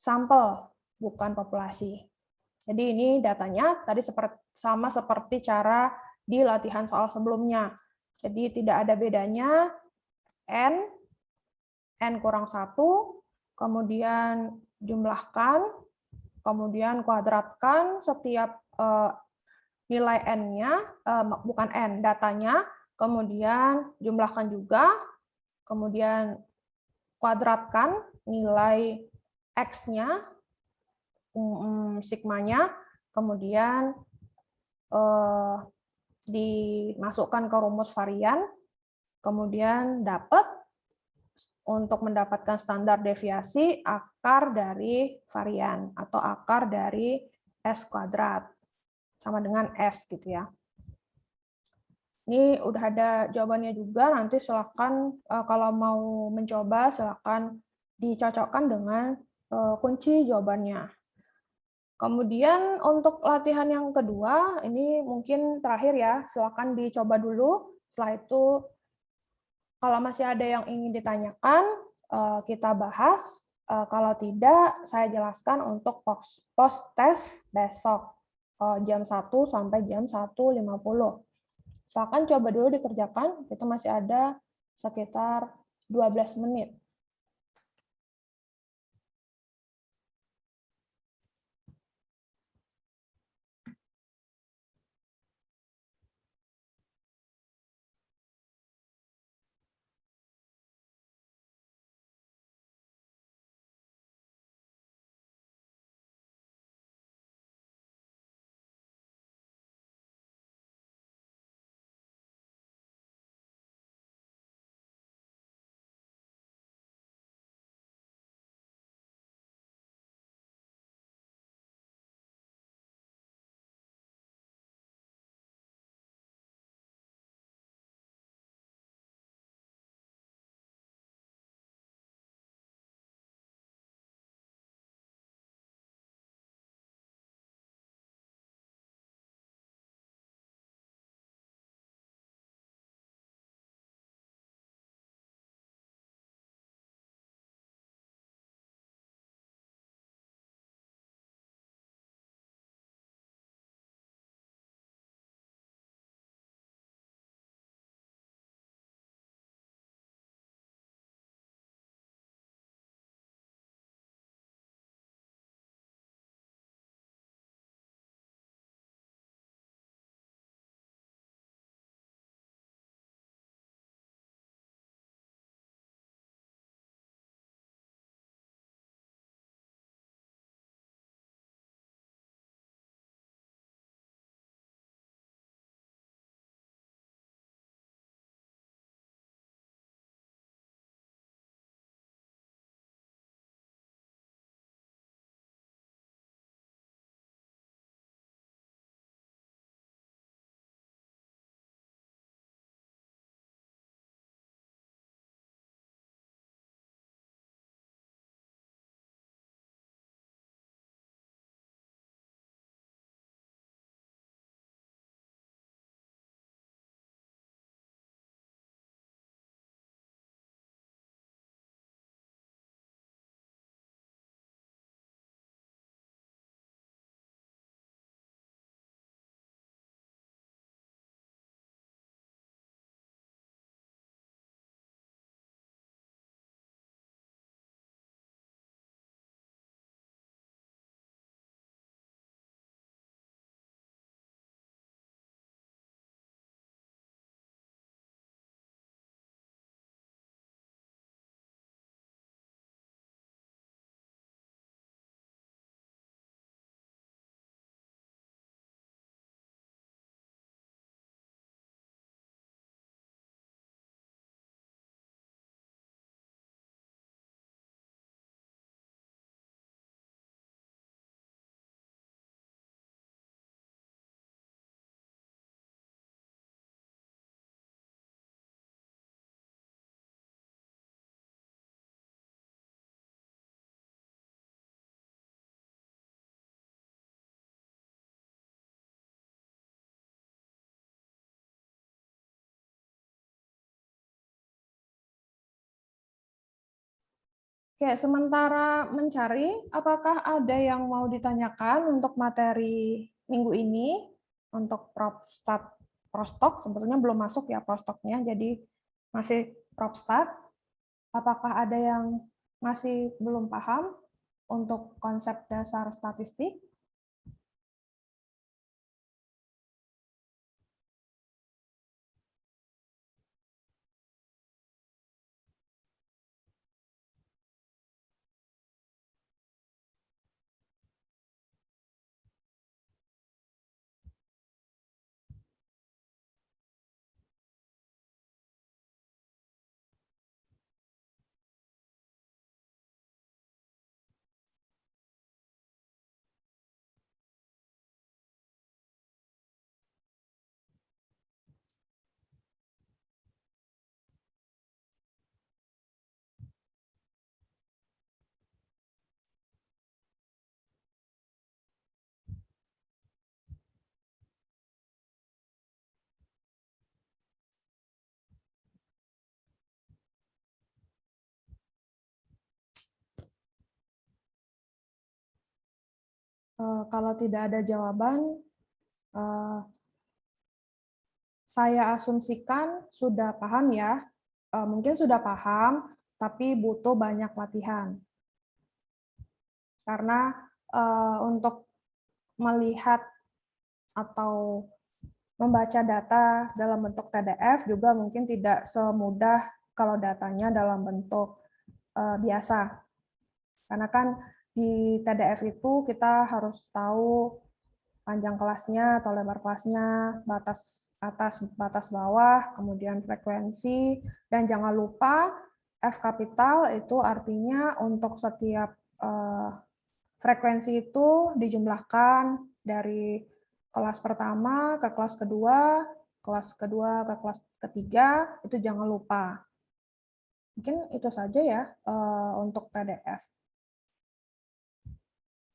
sampel, bukan populasi. Jadi ini datanya tadi sama seperti cara di latihan soal sebelumnya. Jadi tidak ada bedanya, N kurang 1, kemudian jumlahkan, kemudian kuadratkan setiap nilai N-nya, bukan N, datanya, kemudian jumlahkan juga, kemudian kuadratkan nilai X-nya, sigmanya, kemudian dimasukkan ke rumus varian, kemudian dapat untuk mendapatkan standar deviasi akar dari varian atau akar dari S kuadrat sama dengan S gitu ya. Ini udah ada jawabannya juga, nanti silakan kalau mau mencoba silakan dicocokkan dengan kunci jawabannya. Kemudian untuk latihan yang kedua, ini mungkin terakhir ya, silakan dicoba dulu. Setelah itu kalau masih ada yang ingin ditanyakan, kita bahas. Kalau tidak, saya jelaskan untuk post-test besok, jam 1 sampai jam 1.50. Silakan coba dulu dikerjakan, kita masih ada sekitar 12 menit. Oke, sementara mencari, apakah ada yang mau ditanyakan untuk materi minggu ini, untuk PropStat Prostok, sebetulnya belum masuk ya Prostoknya, jadi masih PropStat. Apakah ada yang masih belum paham untuk konsep dasar statistik? kalau tidak ada jawaban, saya asumsikan sudah paham ya. Mungkin sudah paham, tapi butuh banyak latihan. Karena untuk melihat atau membaca data dalam bentuk PDF juga mungkin tidak semudah kalau datanya dalam bentuk biasa. Karena kan di PDF itu kita harus tahu panjang kelasnya atau lebar kelasnya, batas atas, batas bawah, kemudian frekuensi, dan jangan lupa F kapital itu artinya untuk setiap frekuensi itu dijumlahkan dari kelas pertama ke kelas kedua ke kelas ketiga, itu jangan lupa. Mungkin itu saja ya untuk PDF.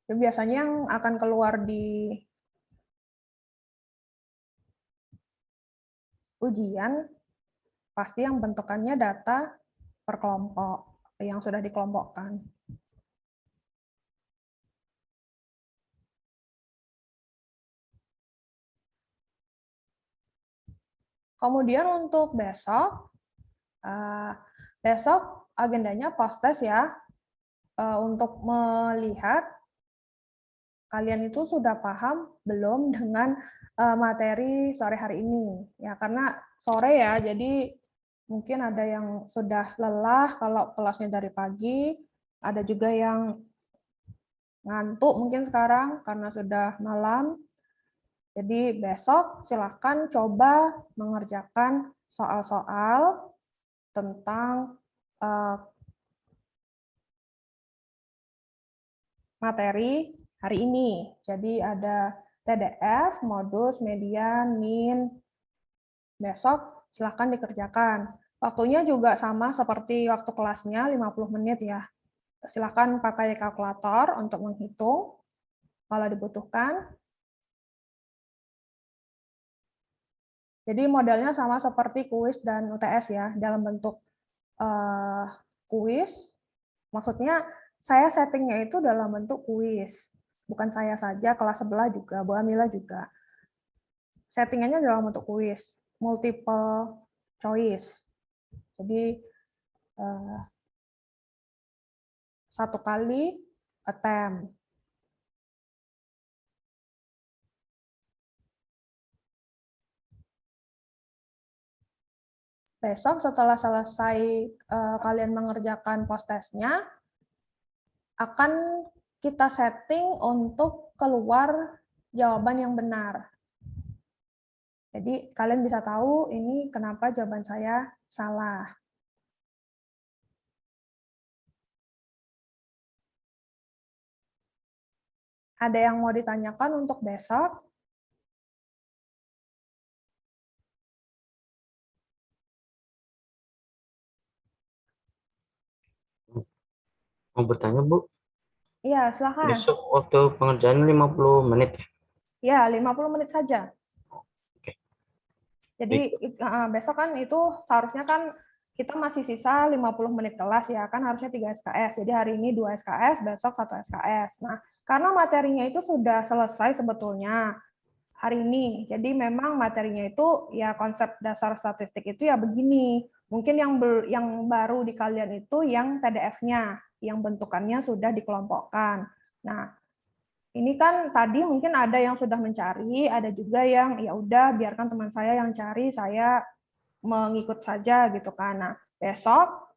Jadi biasanya yang akan keluar di ujian pasti yang bentukannya data per kelompok yang sudah dikelompokkan. Kemudian untuk besok, besok agendanya post-test ya, untuk melihat kalian itu sudah paham belum dengan materi sore hari ini. Ya, karena sore ya, jadi mungkin ada yang sudah lelah kalau kelasnya dari pagi, ada juga yang ngantuk mungkin sekarang karena sudah malam. Jadi besok silakan coba mengerjakan soal-soal tentang materi hari ini. Jadi ada TDF, modus, median, min. Besok silakan dikerjakan. Waktunya juga sama seperti waktu kelasnya, 50 menit ya. Silakan pakai kalkulator untuk menghitung kalau dibutuhkan. Jadi modelnya sama seperti kuis dan UTS ya, dalam bentuk kuis. Maksudnya saya settingnya itu dalam bentuk kuis. Bukan saya saja, kelas sebelah juga, Bu Amila juga. Settingannya dalam bentuk kuis, multiple choice. Jadi satu kali attempt. Besok setelah selesai kalian mengerjakan post-testnya, akan kita setting untuk keluar jawaban yang benar. Jadi kalian bisa tahu ini kenapa jawaban saya salah. Ada yang mau ditanyakan untuk besok? Mau bertanya, Bu? Iya, silakan. Besok waktu pengerjaan 50 menit. Ya, 50 menit saja. Oke. Jadi besok kan itu seharusnya kan kita masih sisa 50 menit kelas ya, kan harusnya 3 SKS. Jadi hari ini 2 SKS, besok 1 SKS. Nah, karena materinya itu sudah selesai sebetulnya hari ini. Jadi memang materinya itu ya konsep dasar statistik itu ya begini. Mungkin yang baru di kalian itu yang PDF-nya, yang bentukannya sudah dikelompokkan. Nah, ini kan tadi mungkin ada yang sudah mencari, ada juga yang ya udah biarkan teman saya yang cari, saya mengikut saja gitu kan. Nah, besok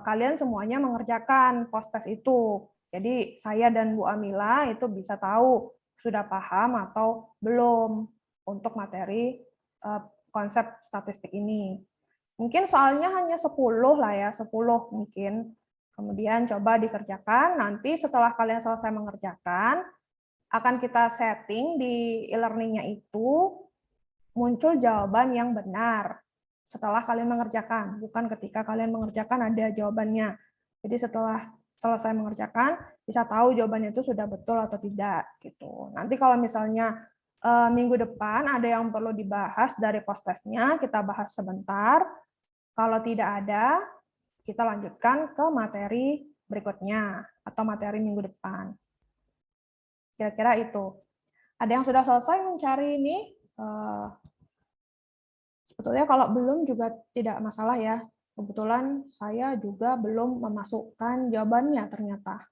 kalian semuanya mengerjakan post-test itu. Jadi saya dan Bu Amila itu bisa tahu sudah paham atau belum untuk materi konsep statistik ini. Mungkin soalnya hanya 10 lah ya, 10 mungkin. Kemudian coba dikerjakan, nanti setelah kalian selesai mengerjakan, akan kita setting di e-learning-nya itu muncul jawaban yang benar setelah kalian mengerjakan, bukan ketika kalian mengerjakan ada jawabannya. Jadi setelah selesai mengerjakan, bisa tahu jawabannya itu sudah betul atau tidak. Gitu. Nanti kalau misalnya minggu depan ada yang perlu dibahas dari post-testnya, kita bahas sebentar. Kalau tidak ada, kita lanjutkan ke materi berikutnya atau materi minggu depan. Kira-kira itu. Ada yang sudah selesai mencari ini? Sebetulnya kalau belum juga tidak masalah ya. Kebetulan saya juga belum memasukkan jawabannya ternyata.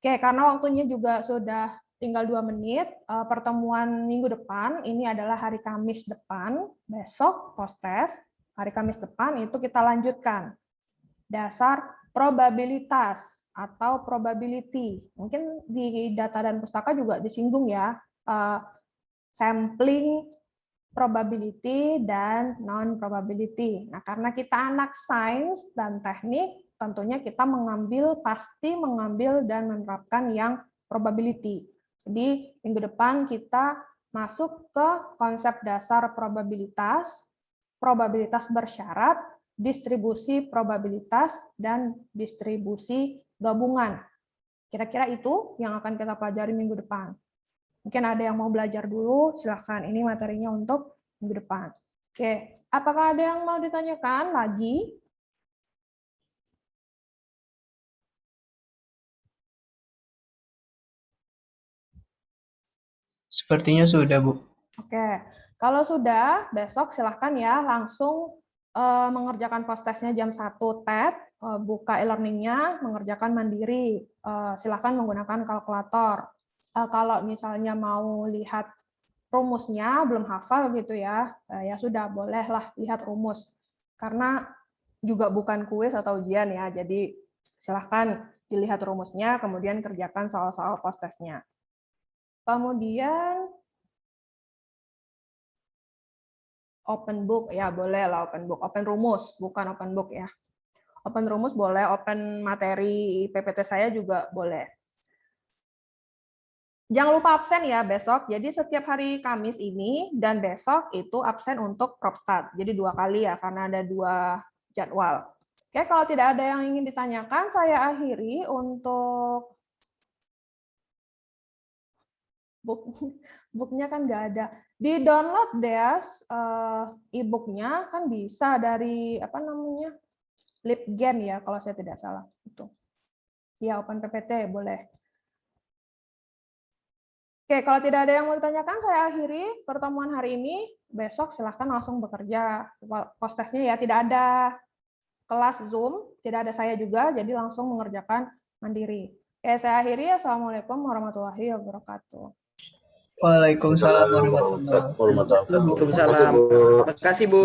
Oke, karena waktunya juga sudah tinggal 2 menit, pertemuan minggu depan, ini adalah hari Kamis depan, besok post-test, hari Kamis depan itu kita lanjutkan. Dasar probabilitas atau probability. Mungkin di data dan pustaka juga disinggung ya, sampling probability dan non-probability. Nah, karena kita anak sains dan teknik, tentunya kita pasti mengambil dan menerapkan yang probability. Jadi, minggu depan kita masuk ke konsep dasar probabilitas, probabilitas bersyarat, distribusi probabilitas, dan distribusi gabungan. Kira-kira itu yang akan kita pelajari minggu depan. Mungkin ada yang mau belajar dulu, silakan. Ini materinya untuk minggu depan. Oke, apakah ada yang mau ditanyakan lagi? Sepertinya sudah, Bu. Oke, kalau sudah, besok silahkan ya langsung mengerjakan post-testnya jam 1 TET, buka e-learning-nya, mengerjakan mandiri. Silahkan menggunakan kalkulator. Kalau misalnya mau lihat rumusnya, belum hafal gitu ya, ya sudah, bolehlah lihat rumus. Karena juga bukan kuis atau ujian ya, jadi silahkan dilihat rumusnya, kemudian kerjakan soal-soal post-testnya. Kemudian open book, ya boleh lah open book. Open rumus, bukan open book ya. Open rumus boleh, open materi PPT saya juga boleh. Jangan lupa absen ya besok. Jadi setiap hari Kamis ini dan besok itu absen untuk PropStat. Jadi 2 kali ya, karena ada 2 jadwal. Oke, kalau tidak ada yang ingin ditanyakan, saya akhiri untuk booknya kan nggak ada. Di download Deas e-booknya kan bisa dari Libgen ya kalau saya tidak salah itu. Ya Open PPT boleh. Oke, kalau tidak ada yang mau ditanyakan, saya akhiri pertemuan hari ini. Besok silahkan langsung bekerja. Post-testnya ya tidak ada kelas Zoom, tidak ada saya juga, jadi langsung mengerjakan mandiri. Oke, saya akhiri. Assalamualaikum warahmatullahi wabarakatuh. Waalaikumsalam warahmatullahi wabarakatuh. Waalaikumsalam. Terima kasih, Bu.